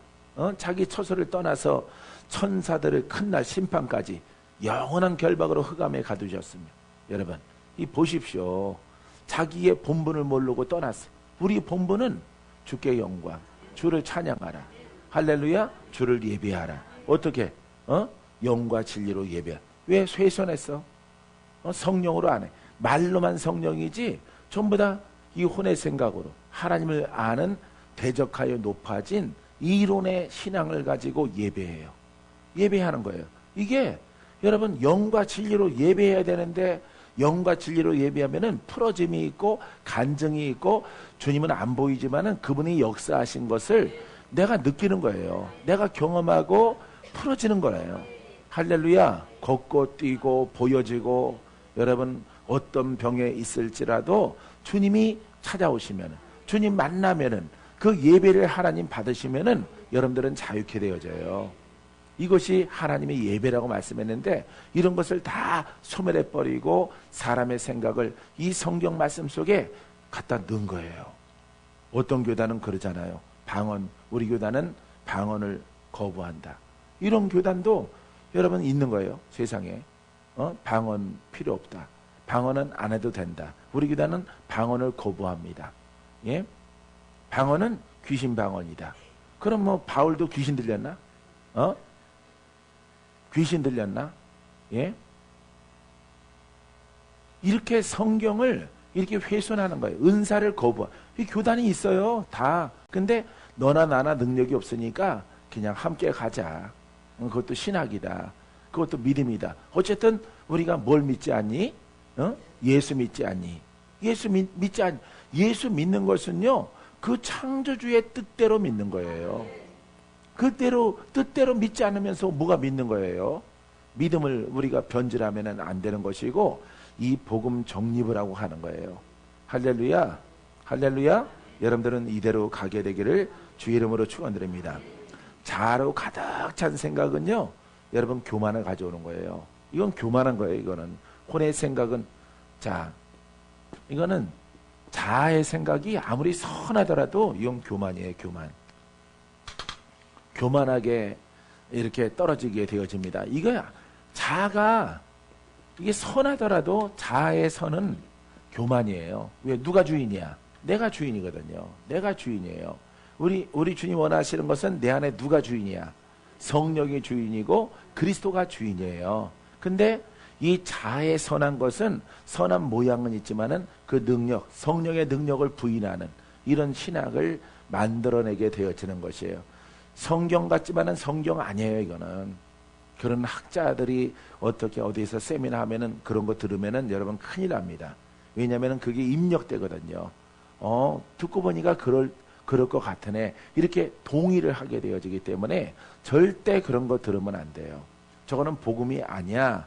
자기 처소를 떠나서 천사들을 큰 날 심판까지 영원한 결박으로 흑암에 가두셨습니다. 여러분 이 보십시오. 자기의 본분을 모르고 떠났어. 우리 본분은 주께 영광, 주를 찬양하라. 할렐루야. 주를 예배하라. 어떻게? 영과 진리로 예배. 왜 훼손했어? 성령으로 안 해. 말로만 성령이지 전부 다 이 혼의 생각으로 하나님을 아는 대적하여 높아진 이론의 신앙을 가지고 예배해요. 예배하는 거예요. 이게 여러분 영과 진리로 예배해야 되는데 영과 진리로 예배하면은 풀어짐이 있고 간증이 있고 주님은 안 보이지만은 그분이 역사하신 것을 내가 느끼는 거예요. 내가 경험하고 풀어지는 거예요. 할렐루야. 걷고 뛰고 보여지고 여러분 어떤 병에 있을지라도 주님이 찾아오시면은 주님 만나면은 그 예배를 하나님 받으시면은 여러분들은 자유케 되어져요. 이것이 하나님의 예배라고 말씀했는데 이런 것을 다 소멸해버리고 사람의 생각을 이 성경 말씀 속에 갖다 넣은 거예요. 어떤 교단은 그러잖아요. 우리 교단은 방언을 거부한다. 이런 교단도 여러분 있는 거예요. 세상에. 방언 필요 없다. 방언은 안 해도 된다. 우리 교단은 방언을 거부합니다. 예? 방언은 귀신 방언이다. 그럼 뭐 바울도 귀신 들렸나? 귀신 들렸나? 예? 이렇게 성경을 이렇게 훼손하는 거예요. 은사를 이 교단이 있어요. 다. 근데 너나 나나 능력이 없으니까 그냥 함께 가자. 그것도 신학이다. 그것도 믿음이다. 어쨌든 우리가 뭘 믿지 않니? 예수 믿지 않니? 예수 믿지 않니? 예수 믿는 것은요. 그 창조주의 뜻대로 믿는 거예요. 뜻대로 믿지 않으면서 뭐가 믿는 거예요? 믿음을 우리가 변질하면 안 되는 것이고 이 복음 정립을 하고 하는 거예요. 할렐루야. 할렐루야. 여러분들은 이대로 가게 되기를 주의 이름으로 축원드립니다. 자아로 가득 찬 생각은요. 여러분 교만을 가져오는 거예요. 이건 교만한 거예요. 이거는 혼의 생각은 이거는 자아의 생각이 아무리 선하더라도 이건 교만이에요. 교만하게 이렇게 떨어지게 되어집니다. 이거야. 자아가 이게 선하더라도 자아의 선은 교만이에요. 왜? 누가 주인이야? 내가 주인이거든요. 내가 주인이에요. 우리 주님 원하시는 것은 내 안에 누가 주인이야? 성령이 주인이고 그리스도가 주인이에요. 근데 이 자아의 선한 것은 선한 모양은 있지만은 그 능력, 성령의 능력을 부인하는 이런 신학을 만들어내게 되어지는 것이에요. 성경 같지만은 성경 아니에요. 이거는 그런 학자들이 어떻게 어디서 세미나 하면은 그런 거 들으면은 여러분 큰일 납니다. 왜냐하면은 그게 입력되거든요. 듣고 보니까 그럴 것 같으네. 이렇게 동의를 하게 되어지기 때문에 절대 그런 거 들으면 안 돼요. 저거는 복음이 아니야.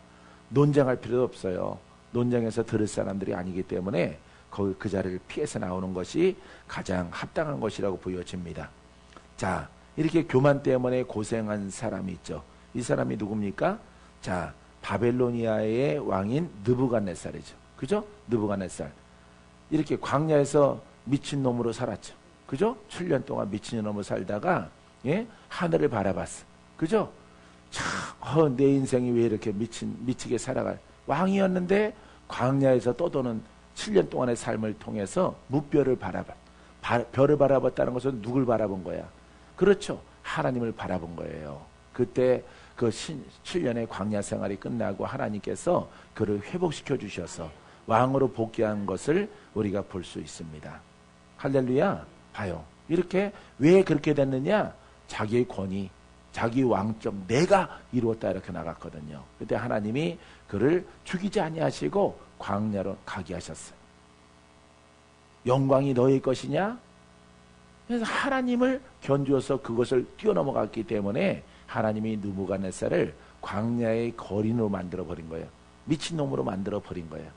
논쟁할 필요도 없어요. 논쟁에서 들을 사람들이 아니기 때문에 그 자리를 피해서 나오는 것이 가장 합당한 것이라고 보여집니다. 자, 이렇게 교만 때문에 고생한 사람이 있죠. 이 사람이 누굽니까? 자, 바벨로니아의 왕인 느부갓네살이죠. 그죠? 느부갓네살. 이렇게 광야에서 미친놈으로 살았죠. 그죠? 7년 동안 미친놈으로 살다가 하늘을 바라봤어. 그죠? 참, 내 인생이 왜 이렇게 미치게 살아갈 왕이었는데 광야에서 떠도는 7년 동안의 삶을 통해서 무별을 별을 바라봤다는 것은 누굴 바라본 거야? 그렇죠. 하나님을 바라본 거예요. 그때 그 7년의 광야 생활이 끝나고 하나님께서 그를 회복시켜 주셔서 왕으로 복귀한 것을 우리가 볼 수 있습니다. 할렐루야. 봐요. 이렇게 왜 그렇게 됐느냐? 자기의 권위, 자기 왕점 내가 이루었다 이렇게 나갔거든요. 그때 하나님이 그를 죽이지 아니하시고 광야로 가게 하셨어요. 영광이 너의 것이냐? 그래서 하나님을 견주어서 그것을 뛰어넘어갔기 때문에 하나님이 느부갓네살을 광야의 거린으로 만들어 버린 거예요. 미친놈으로 만들어 버린 거예요.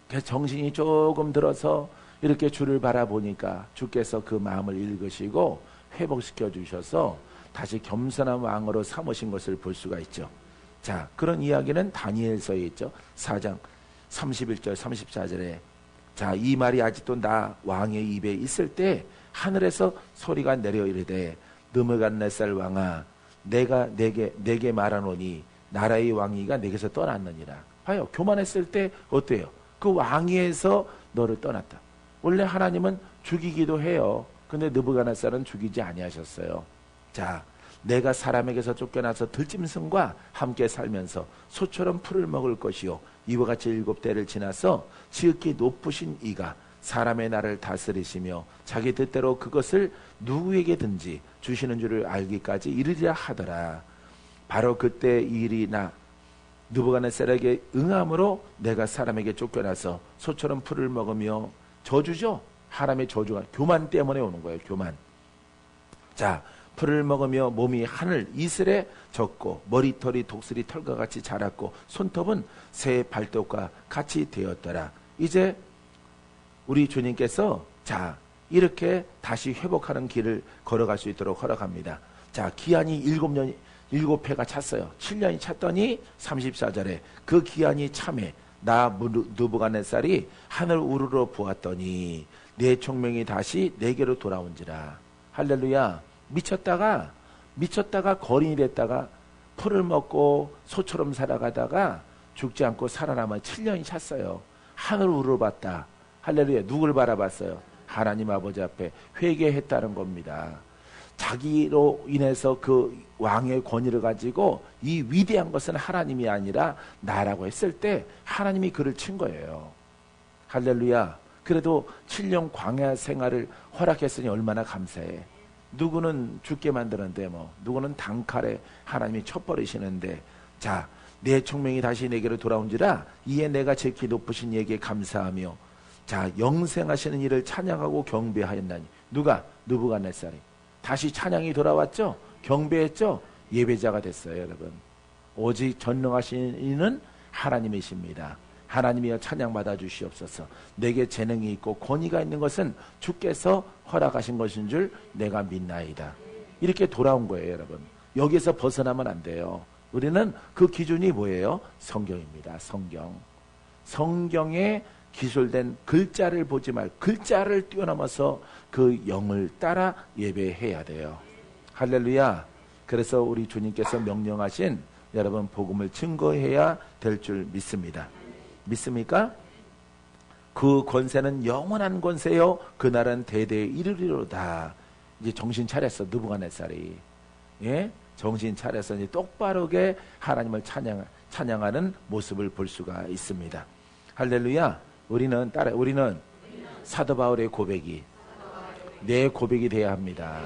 그래서 정신이 조금 들어서 이렇게 주를 바라보니까 주께서 그 마음을 읽으시고 회복시켜 주셔서 다시 겸손한 왕으로 삼으신 것을 볼 수가 있죠. 자, 그런 이야기는 다니엘서에 있죠. 4장 31절 34절에 자, 이 말이 아직도 나 왕의 입에 있을 때 하늘에서 소리가 내려 이르되 느부갓네살 왕아 내가 내게 말하노니 나라의 왕위가 내게서 떠났느니라. 봐요. 교만했을 때 어때요? 그 왕위에서 너를 떠났다. 원래 하나님은 죽이기도 해요. 근데 느부갓네살은 죽이지 아니하셨어요. 자, 내가 사람에게서 쫓겨나서 들짐승과 함께 살면서 소처럼 풀을 먹을 것이요 이와 같이 7대를 지나서 지극히 높으신 이가 사람의 나를 다스리시며 자기 뜻대로 그것을 누구에게든지 주시는 줄을 알기까지 이르리라 하더라. 바로 그때 일이 나 느부갓네살에게 응함으로 내가 사람에게 쫓겨나서 소처럼 풀을 먹으며 저주죠. 하나님의 저주가 교만 때문에 오는 거예요. 교만. 자, 풀을 먹으며 몸이 하늘 이슬에 젖고 머리털이 독수리 털과 같이 자랐고 손톱은 새 발톱과 같이 되었더라. 이제 우리 주님께서 자, 이렇게 다시 회복하는 길을 걸어갈 수 있도록 허락합니다. 자, 기한이 7회가 찼어요. 7년이 찼더니 34절에 그 기한이 참에 나 느부갓네살이 하늘 우르르 보았더니 내 총명이 다시 내게로 돌아온지라. 할렐루야. 미쳤다가 거린이 됐다가 풀을 먹고 소처럼 살아가다가 죽지 않고 살아남아 7년이 찼어요. 하늘 우르르 봤다. 할렐루야. 누굴 바라봤어요? 하나님 아버지 앞에 회개했다는 겁니다. 자기로 인해서 그 왕의 권위를 가지고 이 위대한 것은 하나님이 아니라 나라고 했을 때 하나님이 그를 친 거예요. 할렐루야. 그래도 7년 광야 생활을 허락했으니 얼마나 감사해. 누구는 죽게 만드는데 누구는 단칼에 하나님이 쳐버리시는데 자, 내 총명이 다시 내게로 돌아온지라 이에 내가 제키 높으신 이에게 감사하며 자, 영생하시는 이를 찬양하고 경배하였나니 누가? 느부갓네살이 다시 찬양이 돌아왔죠. 경배했죠. 예배자가 됐어요. 여러분, 오직 전능하신 이는 하나님이십니다. 하나님이여 찬양받아 주시옵소서. 내게 재능이 있고 권위가 있는 것은 주께서 허락하신 것인 줄 내가 믿나이다. 이렇게 돌아온 거예요. 여러분, 여기서 벗어나면 안 돼요. 우리는 그 기준이 뭐예요? 성경입니다. 성경에 기술된 글자를 보지 말고 글자를 뛰어넘어서 그 영을 따라 예배해야 돼요. 할렐루야. 그래서 우리 주님께서 명령하신 여러분 복음을 증거해야 될 줄 믿습니다. 믿습니까? 그 권세는 영원한 권세요. 그날은 대대에 이르리로다. 이제 정신 차렸어, 느부갓네살이. 예? 정신 차려서 이제 똑바르게 하나님을 찬양하는 모습을 볼 수가 있습니다. 할렐루야. 우리는 사도 바울의 고백이 내 고백이 돼야 합니다.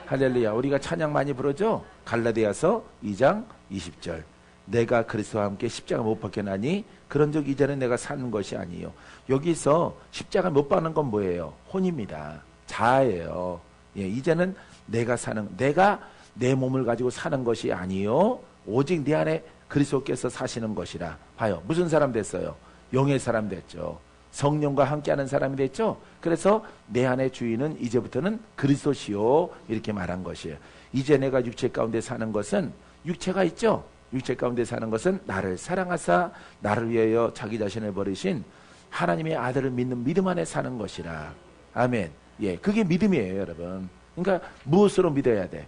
할렐루야. 우리가 찬양 많이 부르죠? 갈라디아서 2장 20절. 내가 그리스도와 함께 십자가 못 박혀나니 그런즉 이제는 내가 사는 것이 아니요. 여기서 십자가 못 박는 건 뭐예요? 혼입니다. 자아예요. 예, 이제는 내가 내 몸을 가지고 사는 것이 아니요. 오직 내 안에 그리스도께서 사시는 것이라. 봐요. 무슨 사람 됐어요? 영의 사람 됐죠. 성령과 함께하는 사람이 됐죠. 그래서 내 안의 주인은 이제부터는 그리스도시요, 이렇게 말한 것이에요. 이제 내가 육체 가운데 사는 것은, 육체가 있죠. 육체 가운데 사는 것은 나를 사랑하사 나를 위하여 자기 자신을 버리신 하나님의 아들을 믿는 믿음 안에 사는 것이라. 아멘. 예, 그게 믿음이에요, 여러분. 그러니까 무엇으로 믿어야 돼?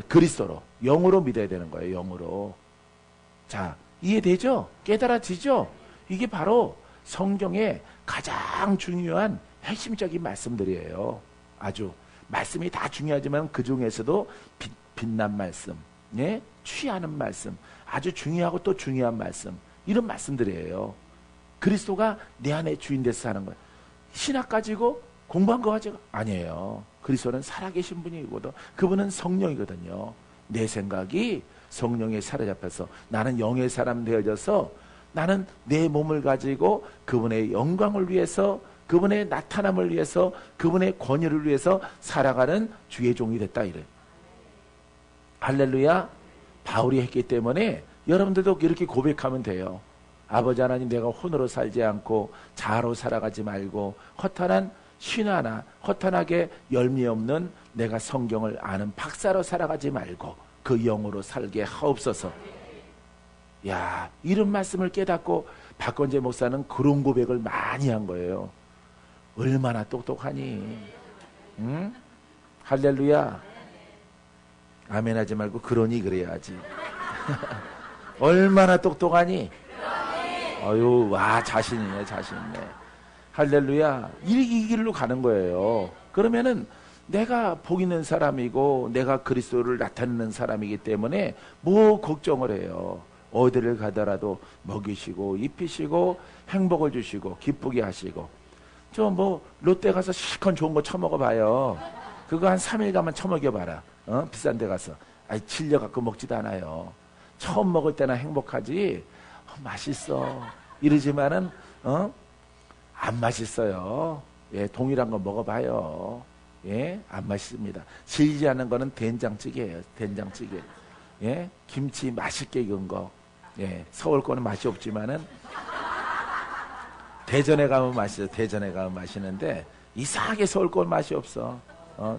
그리스도로, 영으로 믿어야 되는 거예요. 영으로. 자, 이해되죠? 깨달아지죠? 이게 바로 성경의 가장 중요한 핵심적인 말씀들이에요. 아주 말씀이 다 중요하지만 그 중에서도 빛난 말씀, 예? 취하는 말씀, 아주 중요하고 또 중요한 말씀, 이런 말씀들이에요. 그리스도가 내 안에 주인 돼서 사는 거예요. 신학 가지고 공부한 거 가지고 아니에요. 그리스도는 살아계신 분이거든. 그분은 성령이거든요. 내 생각이 성령에 사로잡혀서 나는 영의 사람 되어져서 나는 내 몸을 가지고 그분의 영광을 위해서, 그분의 나타남을 위해서, 그분의 권위를 위해서 살아가는 주의 종이 됐다, 이래. 할렐루야. 바울이 했기 때문에 여러분들도 이렇게 고백하면 돼요. 아버지 하나님, 내가 혼으로 살지 않고 자아로 살아가지 말고 허탄한 신하나 허탄하게 열미 없는 내가 성경을 아는 박사로 살아가지 말고 그 영으로 살게 하옵소서. 야, 이런 말씀을 깨닫고 박건재 목사는 그런 고백을 많이 한 거예요. 얼마나 똑똑하니? 응? 할렐루야. 아멘 하지 말고 그러니 그래야지. 얼마나 똑똑하니? 어유, 와, 자신이네, 자신이네. 할렐루야. 이 길로 가는 거예요. 그러면은 내가 복 있는 사람이고 내가 그리스도를 나타내는 사람이기 때문에 뭐 걱정을 해요. 어디를 가더라도 먹이시고 입히시고 행복을 주시고 기쁘게 하시고. 저 뭐 롯데 가서 실컷 좋은 거 처먹어 봐요. 그거 한 3일 가면 처먹여 봐라. 비싼 데 가서. 아이, 질려 갖고 먹지도 않아요. 처음 먹을 때나 행복하지. 맛있어 이러지만은 안 맛있어요. 예, 동일한 거 먹어봐요. 예, 안 맛있습니다. 질지 않는 거는 된장찌개예요. 된장찌개. 예, 김치 맛있게 익은 거. 예, 서울 거는 맛이 없지만은 대전에 가면 맛있어. 대전에 가면 맛있는데 이상하게 서울 거는 맛이 없어.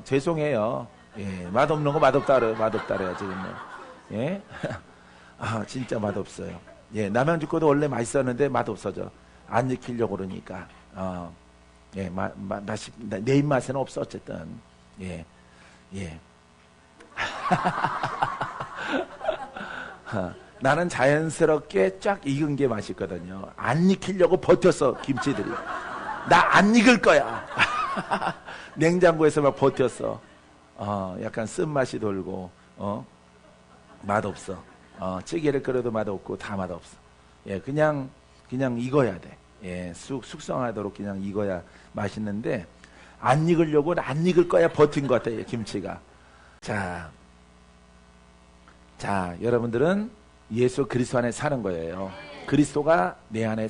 죄송해요. 예, 맛없는 거 맛없다 그래요. 맛없다 그래요 지금. 예, 아, 진짜 맛없어요. 예, 남양주 거도 원래 맛있었는데 맛없어져. 안 익히려고 그러니까. 예, 맛이 내 입맛에는 없어 어쨌든. 예, 예. 나는 자연스럽게 쫙 익은 게 맛있거든요. 안 익히려고 버텼어 김치들이. 나 안 익을 거야. 냉장고에서 막 버텼어. 약간 쓴맛이 돌고 맛없어. 찌개를 끓여도 맛없고 다 맛없어. 예, 그냥 익어야 돼. 예, 숙성하도록 그냥 익어야 맛있는데 안 익으려고 안 익을 거야 버틴 것 같아요 김치가. 자, 여러분들은 예수 그리스도 안에 사는 거예요. 그리스도가 내 안에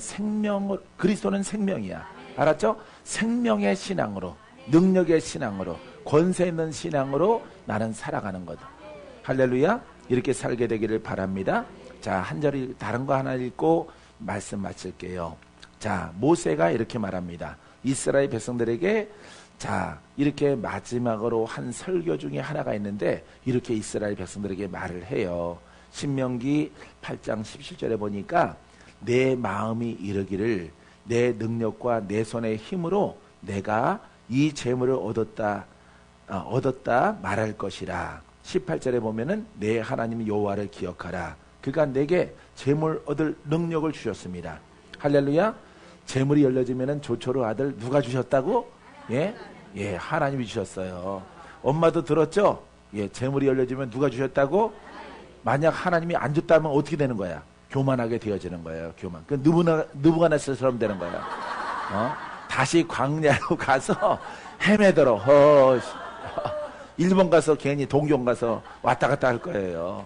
그리스도는 생명이야. 알았죠? 생명의 신앙으로, 능력의 신앙으로, 권세 있는 신앙으로 나는 살아가는 거다. 할렐루야. 이렇게 살게 되기를 바랍니다. 자, 한 절이 다른 거 하나 읽고 말씀 마칠게요. 자, 모세가 이렇게 말합니다. 이스라엘 백성들에게 자, 이렇게 마지막으로 한 설교 중에 하나가 있는데 이렇게 이스라엘 백성들에게 말을 해요. 신명기 8장 17절에 보니까 내 마음이 이르기를 내 능력과 내 손의 힘으로 내가 이 재물을 얻었다 말할 것이라. 18절에 보면은 내 하나님 여호와를 기억하라. 그가 내게 재물 얻을 능력을 주셨습니다. 할렐루야. 재물이 열려지면은 조초로 아들 누가 주셨다고? 예? 예, 하나님이 주셨어요. 엄마도 들었죠? 예, 재물이 열려지면 누가 주셨다고? 만약 하나님이 안 줬다면 어떻게 되는 거야? 교만하게 되어지는 거예요. 교만. 그 느부갓네살처럼 되는 거예요. 다시 광야로 가서 헤매도록. 일본 가서 괜히 동경 가서 왔다 갔다 할 거예요.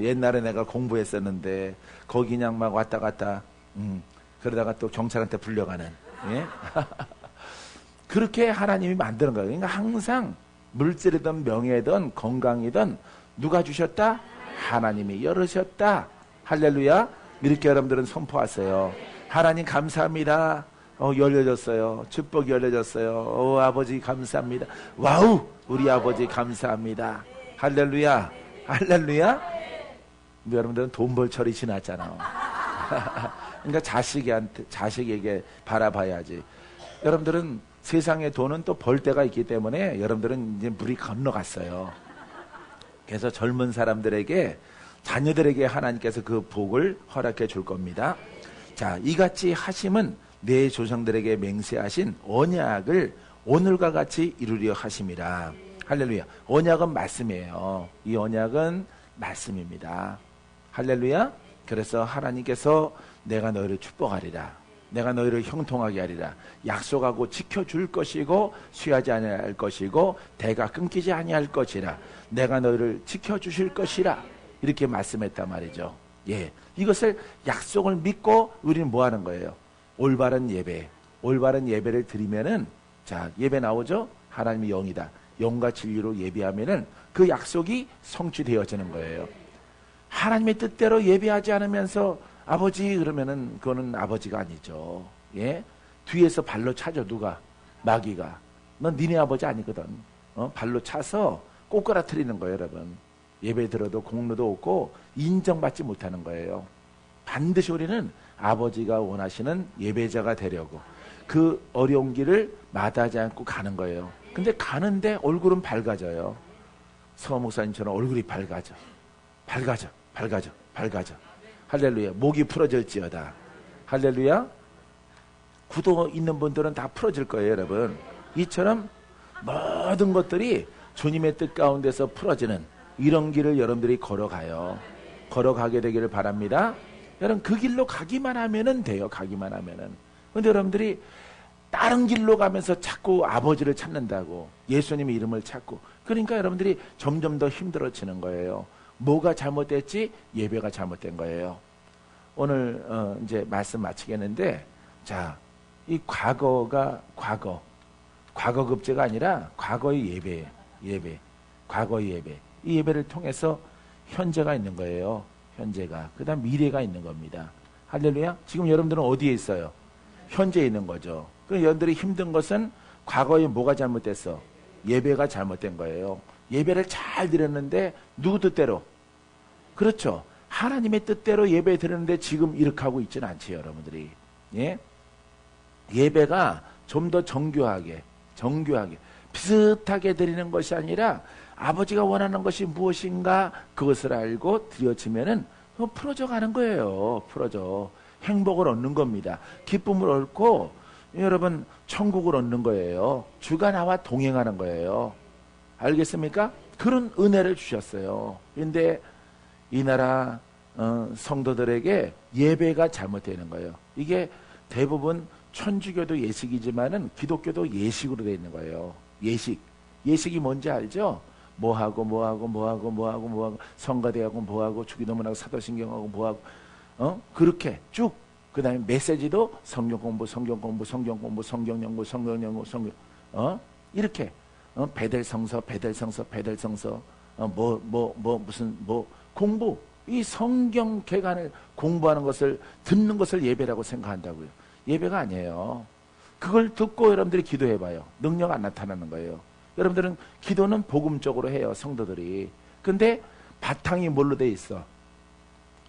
옛날에 내가 공부했었는데 거기 그냥 막 왔다 갔다. 그러다가 또 경찰한테 불려가는. 예? 그렇게 하나님이 만드는 거예요. 그러니까 항상 물질이든 명예든 건강이든 누가 주셨다? 하나님이 열으셨다. 할렐루야. 이렇게 여러분들은 선포하세요. 하나님 감사합니다. 열려졌어요. 축복이 열려졌어요. 아버지 감사합니다. 와우, 우리 아버지 감사합니다. 할렐루야. 할렐루야. 여러분들은 돈 벌 철이 지났잖아. 그러니까 자식에게 바라봐야지. 여러분들은 세상의 돈은 또 벌 때가 있기 때문에 여러분들은 이제 물이 건너갔어요. 그래서 젊은 사람들에게, 자녀들에게 하나님께서 그 복을 허락해 줄 겁니다. 자, 이같이 하심은 내 조상들에게 맹세하신 언약을 오늘과 같이 이루려 하심이라. 할렐루야. 언약은 말씀이에요. 이 언약은 말씀입니다. 할렐루야. 그래서 하나님께서 내가 너희를 축복하리라. 내가 너희를 형통하게 하리라. 약속하고 지켜줄 것이고 취하지 아니할 것이고 대가 끊기지 아니할 것이라. 내가 너희를 지켜주실 것이라. 이렇게 말씀했단 말이죠. 예, 이것을 약속을 믿고 우리는 뭐 하는 거예요? 올바른 예배. 올바른 예배를 드리면은, 자, 예배 나오죠? 하나님이 영이다. 영과 진리로 예배하면은 그 약속이 성취되어지는 거예요. 하나님의 뜻대로 예배하지 않으면서 아버지 그러면은 그거는 아버지가 아니죠. 예? 뒤에서 발로 차죠. 누가? 마귀가. 넌 니네 아버지 아니거든. 발로 차서 꼬꾸라뜨리는 거예요, 여러분. 예배 들어도 공로도 없고 인정받지 못하는 거예요. 반드시 우리는 아버지가 원하시는 예배자가 되려고 그 어려운 길을 마다하지 않고 가는 거예요. 근데 가는데 얼굴은 밝아져요. 서호 목사님처럼 얼굴이 밝아져. 밝아져. 밝아져. 밝아져. 할렐루야. 목이 풀어질지어다. 할렐루야. 구도 있는 분들은 다 풀어질 거예요, 여러분. 이처럼 모든 것들이 주님의 뜻 가운데서 풀어지는 이런 길을 여러분들이 걸어가요. 걸어가게 되기를 바랍니다. 여러분, 그 길로 가기만 하면은 돼요. 가기만 하면은. 근데 여러분들이 다른 길로 가면서 자꾸 아버지를 찾는다고, 예수님의 이름을 찾고, 그러니까 여러분들이 점점 더 힘들어지는 거예요. 뭐가 잘못됐지? 예배가 잘못된 거예요. 오늘 이제 말씀 마치겠는데, 자, 이 과거가 과거 급제가 아니라 과거의 예배, 과거의 예배. 이 예배를 통해서 현재가 있는 거예요. 현재가. 그 다음 미래가 있는 겁니다. 할렐루야. 지금 여러분들은 어디에 있어요? 현재에 있는 거죠. 그럼 여러분들이 힘든 것은 과거에 뭐가 잘못됐어? 예배가 잘못된 거예요. 예배를 잘 드렸는데 누구 뜻대로? 그렇죠. 하나님의 뜻대로 예배 드렸는데 지금 이렇게 하고 있지는 않지, 여러분들이. 예? 예배가 좀 더 정교하게 비슷하게 드리는 것이 아니라 아버지가 원하는 것이 무엇인가 그것을 알고 드려지면은 풀어져 가는 거예요. 풀어져. 행복을 얻는 겁니다. 기쁨을 얻고 여러분 천국을 얻는 거예요. 주가 나와 동행하는 거예요. 알겠습니까? 그런 은혜를 주셨어요. 그런데 이 나라 성도들에게 예배가 잘못되는 거예요. 이게 대부분 천주교도 예식이지만은 기독교도 예식으로 되어 있는 거예요. 예식이 뭔지 알죠? 뭐하고 성가대하고 뭐하고 주기도문하고 사도신경하고 뭐하고 그렇게 쭉. 그 다음에 메시지도 성경 공부 이렇게 배델성서 무슨 공부, 이 성경 개관을 공부하는 것을 듣는 것을 예배라고 생각한다고요. 예배가 아니에요. 그걸 듣고 여러분들이 기도해봐요. 능력 안 나타나는 거예요. 여러분들은 기도는 복음적으로 해요, 성도들이. 근데 바탕이 뭘로 돼 있어?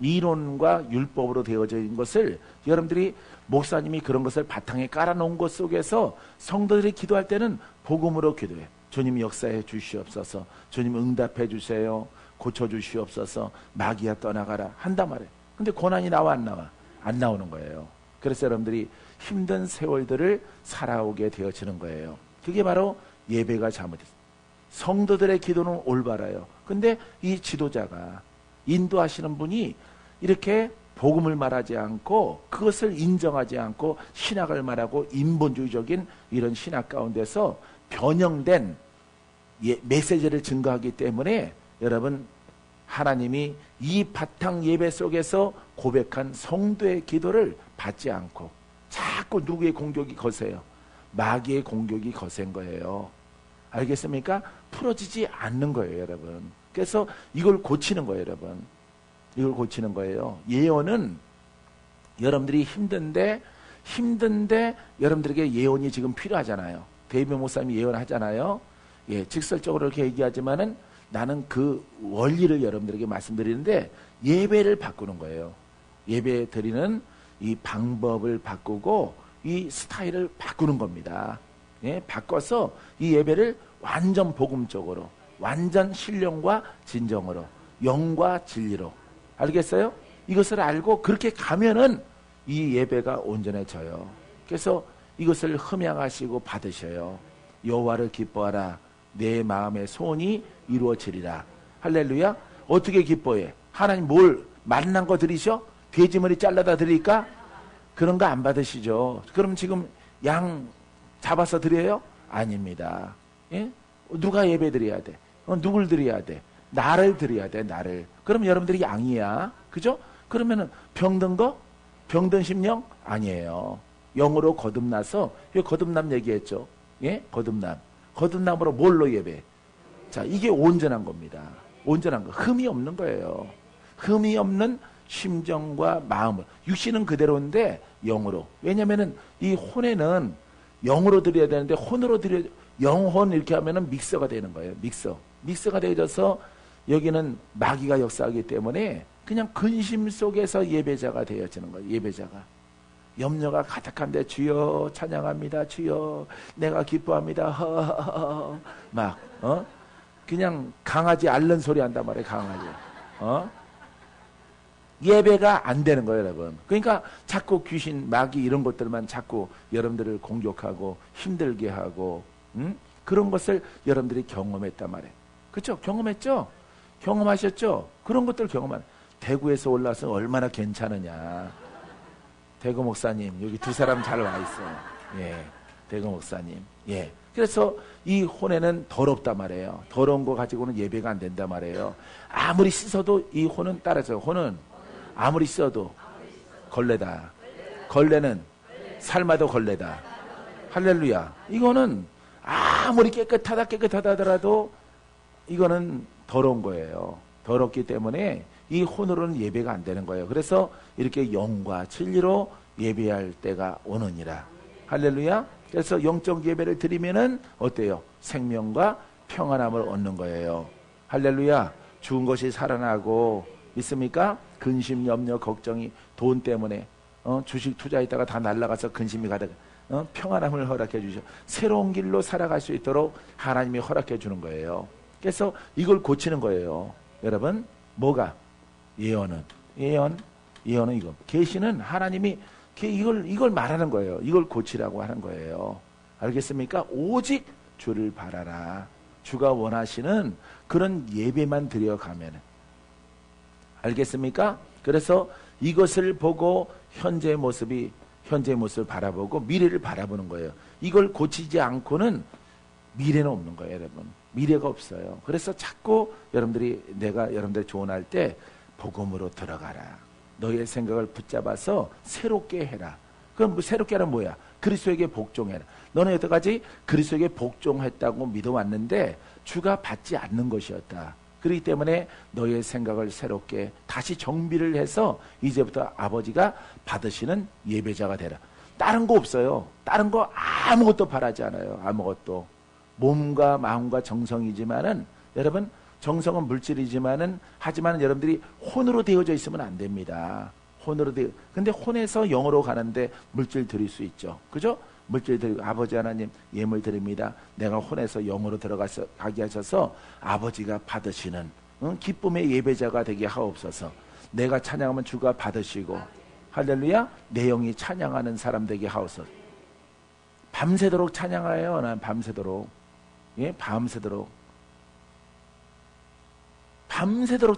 이론과 율법으로 되어져 있는 것을 여러분들이, 목사님이 그런 것을 바탕에 깔아놓은 것 속에서 성도들이 기도할 때는 복음으로 기도해. 주님 역사해 주시옵소서. 주님 응답해 주세요. 고쳐주시옵소서, 마귀야 떠나가라 한단 말이에요. 근데 고난이 나와 안 나와? 안 나오는 거예요. 그래서 여러분들이 힘든 세월들을 살아오게 되어지는 거예요. 그게 바로 예배가 잘못됐어요. 성도들의 기도는 올바라요. 근데 이 지도자가, 인도하시는 분이 이렇게 복음을 말하지 않고 그것을 인정하지 않고 신학을 말하고 인본주의적인 이런 신학 가운데서 변형된 메시지를 증거하기 때문에 여러분, 하나님이 이 바탕 예배 속에서 고백한 성도의 기도를 받지 않고 자꾸 누구의 공격이 거세요? 마귀의 공격이 거센 거예요. 알겠습니까? 풀어지지 않는 거예요, 여러분. 그래서 이걸 고치는 거예요, 여러분. 이걸 고치는 거예요. 예언은 여러분들이 힘든데 여러분들에게 예언이 지금 필요하잖아요. 데이비 목사님이 예언하잖아요. 예, 직설적으로 이렇게 얘기하지만은 나는 그 원리를 여러분들에게 말씀드리는데 예배를 바꾸는 거예요. 예배 드리는 이 방법을 바꾸고 이 스타일을 바꾸는 겁니다. 예, 바꿔서 이 예배를 완전 복음적으로, 완전 신령과 진정으로, 영과 진리로. 알겠어요? 이것을 알고 그렇게 가면은 이 예배가 온전해져요. 그래서 이것을 흠양하시고 받으셔요. 여호와를 기뻐하라. 내 마음의 소원이 이루어지리라. 할렐루야. 어떻게 기뻐해? 하나님 뭘 만난 거 드리셔? 돼지머리 잘라다 드릴까? 그런 거 안 받으시죠. 그럼 지금 양 잡아서 드려요? 아닙니다. 예? 누가 예배 드려야 돼? 누굴 드려야 돼? 나를 드려야 돼, 나를. 그럼 여러분들이 양이야. 그죠? 그러면은 병든 거? 병든 심령? 아니에요. 영으로 거듭나서, 거듭남 얘기했죠. 예? 거듭남으로 뭘로 예배? 자, 이게 온전한 겁니다. 온전한 거. 흠이 없는 거예요. 흠이 없는 심정과 마음을. 육신은 그대로인데 영으로. 왜냐면은 이 혼에는 영으로 드려야 되는데 혼으로 드려, 영혼 이렇게 하면은 믹서가 되는 거예요. 믹서가 되어져서 여기는 마귀가 역사하기 때문에 그냥 근심 속에서 예배자가 되어지는 거예요. 예배자가. 염려가 가득한데 주여 찬양합니다. 주여 내가 기뻐합니다. 허허허. 막 그냥 강아지 앓는 소리 한단 말이에요. 강아지. 예배가 안 되는 거예요, 여러분. 그러니까 자꾸 귀신, 마귀 이런 것들만 자꾸 여러분들을 공격하고 힘들게 하고 그런 것을 여러분들이 경험했단 말이에요. 그렇죠? 경험했죠? 경험하셨죠? 그런 것들 경험한. 대구에서 올라서 얼마나 괜찮으냐. 대구 목사님 여기 두 사람 잘 와 있어요. 예, 대구 목사님. 예. 그래서 이 혼에는 더럽단 말이에요. 더러운 거 가지고는 예배가 안 된단 말이에요. 아무리 씻어도 이 혼은 따라져요. 혼은 아무리 씻어도 걸레다. 걸레는 삶아도 걸레다. 할렐루야. 이거는 아무리 깨끗하다 하더라도 이거는 더러운 거예요. 더럽기 때문에 이 혼으로는 예배가 안 되는 거예요. 그래서 이렇게 영과 진리로 예배할 때가 오느니라. 할렐루야. 그래서 영적 예배를 드리면은 어때요? 생명과 평안함을 얻는 거예요. 할렐루야. 죽은 것이 살아나고, 믿습니까? 근심, 염려, 걱정이 돈 때문에 주식 투자했다가 다 날아가서 근심이 가득, 평안함을 허락해 주셔. 새로운 길로 살아갈 수 있도록 하나님이 허락해 주는 거예요. 그래서 이걸 고치는 거예요. 여러분, 뭐가? 예언은 이거. 계시는 하나님이 이걸 말하는 거예요. 이걸 고치라고 하는 거예요. 알겠습니까? 오직 주를 바라라. 주가 원하시는 그런 예배만 드려가면. 알겠습니까? 그래서 이것을 보고 현재의 모습을 바라보고 미래를 바라보는 거예요. 이걸 고치지 않고는 미래는 없는 거예요, 여러분. 미래가 없어요. 그래서 자꾸 내가 여러분들 조언할 때 복음으로 들어가라. 너의 생각을 붙잡아서 새롭게 해라. 그럼 새롭게 하는 뭐야? 그리스도에게 복종해라. 너는 여태까지 그리스도에게 복종했다고 믿어왔는데 주가 받지 않는 것이었다. 그렇기 때문에 너의 생각을 새롭게 다시 정비를 해서 이제부터 아버지가 받으시는 예배자가 되라. 다른 거 없어요. 다른 거 아무것도 바라지 않아요. 아무것도. 몸과 마음과 정성이지만은 여러분, 정성은 물질이지만은 하지만 여러분들이 혼으로 되어져 있으면 안 됩니다. 근데 혼에서 영으로 가는데 물질 드릴 수 있죠. 그죠? 물질 드리고 아버지 하나님 예물 드립니다. 내가 혼에서 영으로 가게 하셔서 아버지가 받으시는 기쁨의 예배자가 되게 하옵소서. 내가 찬양하면 주가 받으시고, 할렐루야, 내 영이 찬양하는 사람 되게 하옵소서. 밤새도록 찬양하여. 난 밤새도록, 예, 밤새도록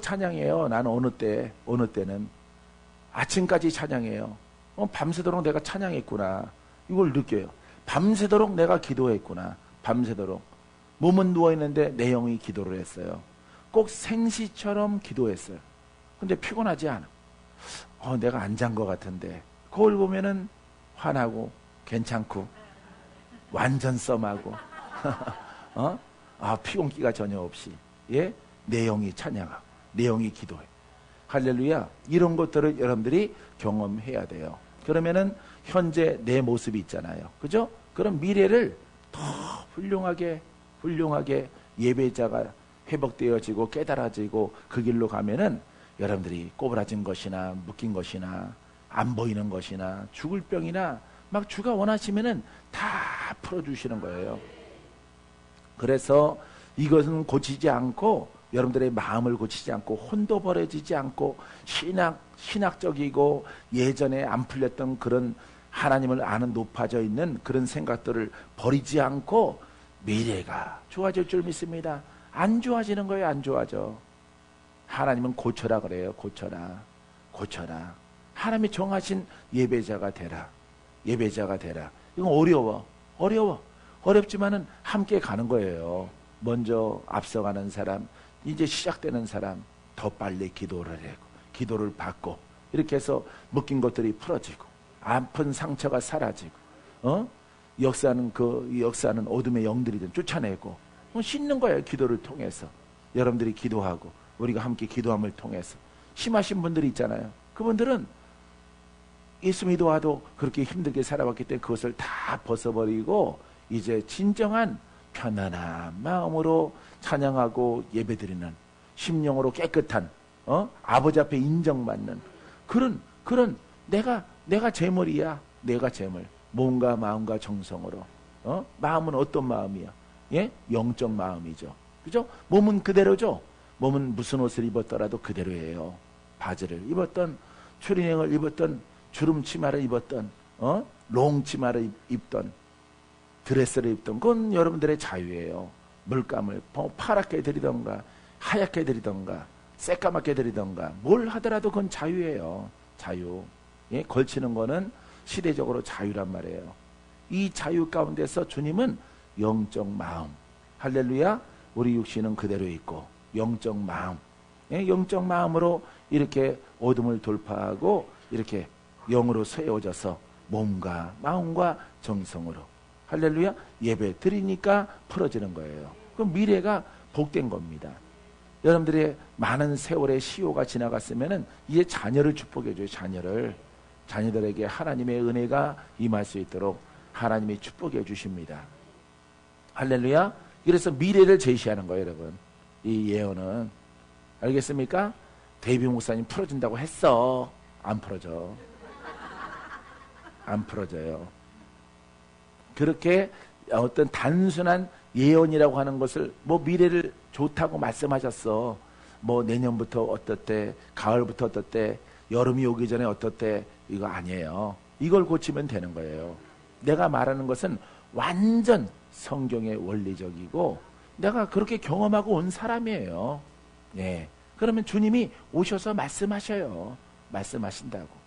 찬양해요. 나는 어느 때는 아침까지 찬양해요. 밤새도록 내가 찬양했구나, 이걸 느껴요. 밤새도록 내가 기도했구나. 밤새도록 몸은 누워있는데 내 영이 기도를 했어요. 꼭 생시처럼 기도했어요. 근데 피곤하지 않아. 내가 안 잔 것 같은데 거울 보면은 환하고 괜찮고 완전 썸하고 피곤기가 전혀 없이, 예, 내 영이 찬양하고 내 영이 기도해. 할렐루야. 이런 것들을 여러분들이 경험해야 돼요. 그러면은 현재 내 모습이 있잖아요, 그죠? 그럼 미래를 더 훌륭하게 예배자가 회복되어지고 깨달아지고 그 길로 가면은 여러분들이 꼬부라진 것이나 묶인 것이나 안 보이는 것이나 죽을 병이나 막 주가 원하시면은 다 풀어주시는 거예요. 그래서 이것은 고치지 않고, 여러분들의 마음을 고치지 않고, 혼도 버려지지 않고, 신학적이고 예전에 안 풀렸던 그런 하나님을 아는 높아져 있는 그런 생각들을 버리지 않고 미래가 좋아질 줄 믿습니다. 안 좋아지는 거예요. 안 좋아져. 하나님은 고쳐라 그래요. 고쳐라. 하나님이 정하신 예배자가 되라. 이건 어렵지만은 함께 가는 거예요. 먼저 앞서가는 사람, 이제 시작되는 사람 더 빨리 기도를 받고 이렇게 해서 묶인 것들이 풀어지고 아픈 상처가 사라지고, 역사는 어둠의 영들이든 쫓아내고 씻는 거예요. 기도를 통해서 여러분들이 기도하고 우리가 함께 기도함을 통해서. 심하신 분들이 있잖아요. 그분들은 예수 믿어와도 그렇게 힘들게 살아왔기 때문에 그것을 다 벗어버리고 이제 진정한 편안한 마음으로 찬양하고 예배드리는, 심령으로 깨끗한, 아버지 앞에 인정받는 그런 내가 제물이야. 내가 제물. 몸과 마음과 정성으로. 마음은 어떤 마음이야? 예? 영적 마음이죠. 그죠? 몸은 그대로죠. 몸은 무슨 옷을 입었더라도 그대로예요. 바지를 입었던, 추리닝을 입었던, 주름 치마를 입었던, 롱 치마를 입던, 드레스를 입던, 그건 여러분들의 자유예요. 물감을 파랗게 드리던가 하얗게 드리던가 새까맣게 드리던가 뭘 하더라도 그건 자유예요. 자유. 예? 걸치는 거는 시대적으로 자유란 말이에요. 이 자유 가운데서 주님은 영적 마음, 할렐루야, 우리 육신은 그대로 있고 영적 마음, 예? 영적 마음으로 이렇게 어둠을 돌파하고 이렇게 영으로 세워져서 몸과 마음과 정성으로, 할렐루야, 예배 드리니까 풀어지는 거예요. 그럼 미래가 복된 겁니다. 여러분들의 많은 세월의 시효가 지나갔으면은 이제 자녀를 축복해줘요. 자녀들에게 하나님의 은혜가 임할 수 있도록 하나님이 축복해 주십니다. 할렐루야. 그래서 미래를 제시하는 거예요, 여러분. 이 예언은. 알겠습니까? 데이비 목사님 풀어진다고 했어. 안 풀어져. 안 풀어져요. 그렇게 어떤 단순한 예언이라고 하는 것을 미래를 좋다고 말씀하셨어. 내년부터 어떻대, 가을부터 어떻대, 여름이 오기 전에 어떻대, 이거 아니에요. 이걸 고치면 되는 거예요. 내가 말하는 것은 완전 성경의 원리적이고 내가 그렇게 경험하고 온 사람이에요. 예. 그러면 주님이 오셔서 말씀하셔요. 말씀하신다고.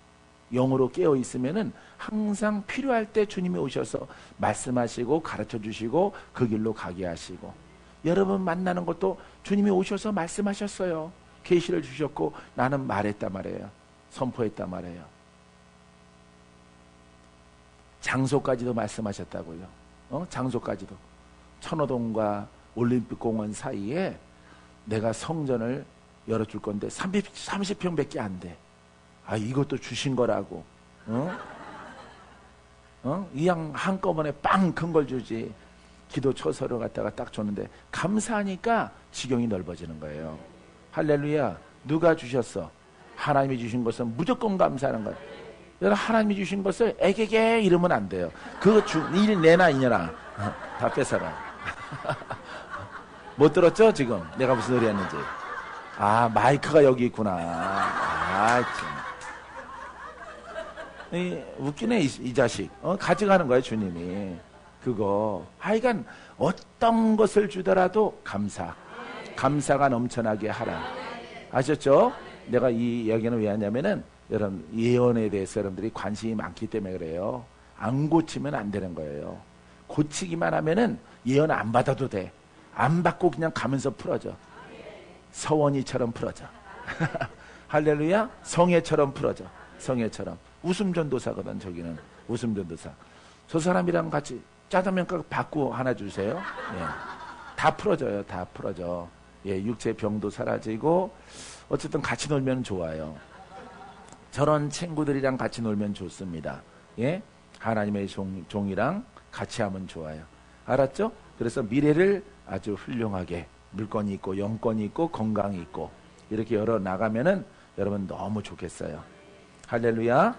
영으로 깨어 있으면은 항상 필요할 때 주님이 오셔서 말씀하시고 가르쳐 주시고 그 길로 가게 하시고, 여러분 만나는 것도 주님이 오셔서 말씀하셨어요. 계시를 주셨고 나는 말했단 말이에요. 선포했단 말이에요. 장소까지도 말씀하셨다고요. 장소까지도. 천호동과 올림픽공원 사이에 내가 성전을 열어줄 건데 30평밖에 안 돼. 이것도 주신 거라고. 이왕 한꺼번에 빵 큰 걸 주지. 기도 처서를 갖다가 딱 줬는데 감사하니까 지경이 넓어지는 거예요. 할렐루야. 누가 주셨어? 하나님이 주신 것은 무조건 감사하는 거예요. 여러분, 하나님이 주신 것을 애게게 이러면 안 돼요. 그거 일 내나 이녀나 다 뺏어가. 못 들었죠 지금? 내가 무슨 소리 했는지. 아, 마이크가 여기 있구나. 아, 참. 웃기네, 이 자식. 가져가는 거야, 주님이. 그거. 하여간 어떤 것을 주더라도 감사가 넘쳐나게 하라. 아셨죠? 내가 이 이야기는 왜 하냐면은, 여러분, 예언에 대해서 여러분들이 관심이 많기 때문에 그래요. 안 고치면 안 되는 거예요. 고치기만 하면은 예언 안 받아도 돼. 안 받고 그냥 가면서 풀어져. 서원이처럼 풀어져. 할렐루야. 성애처럼 풀어져. 성애처럼. 웃음전도사거든. 저기는 웃음전도사. 저 사람이랑 같이 짜장면 값 받고 하나 주세요. 예. 다 풀어져요. 다 풀어져. 예, 육체 병도 사라지고 어쨌든 같이 놀면 좋아요. 저런 친구들이랑 같이 놀면 좋습니다. 예, 하나님의 종이랑 같이 하면 좋아요. 알았죠? 그래서 미래를 아주 훌륭하게 물건이 있고 영권이 있고 건강이 있고 이렇게 열어 나가면은 여러분 너무 좋겠어요. 할렐루야.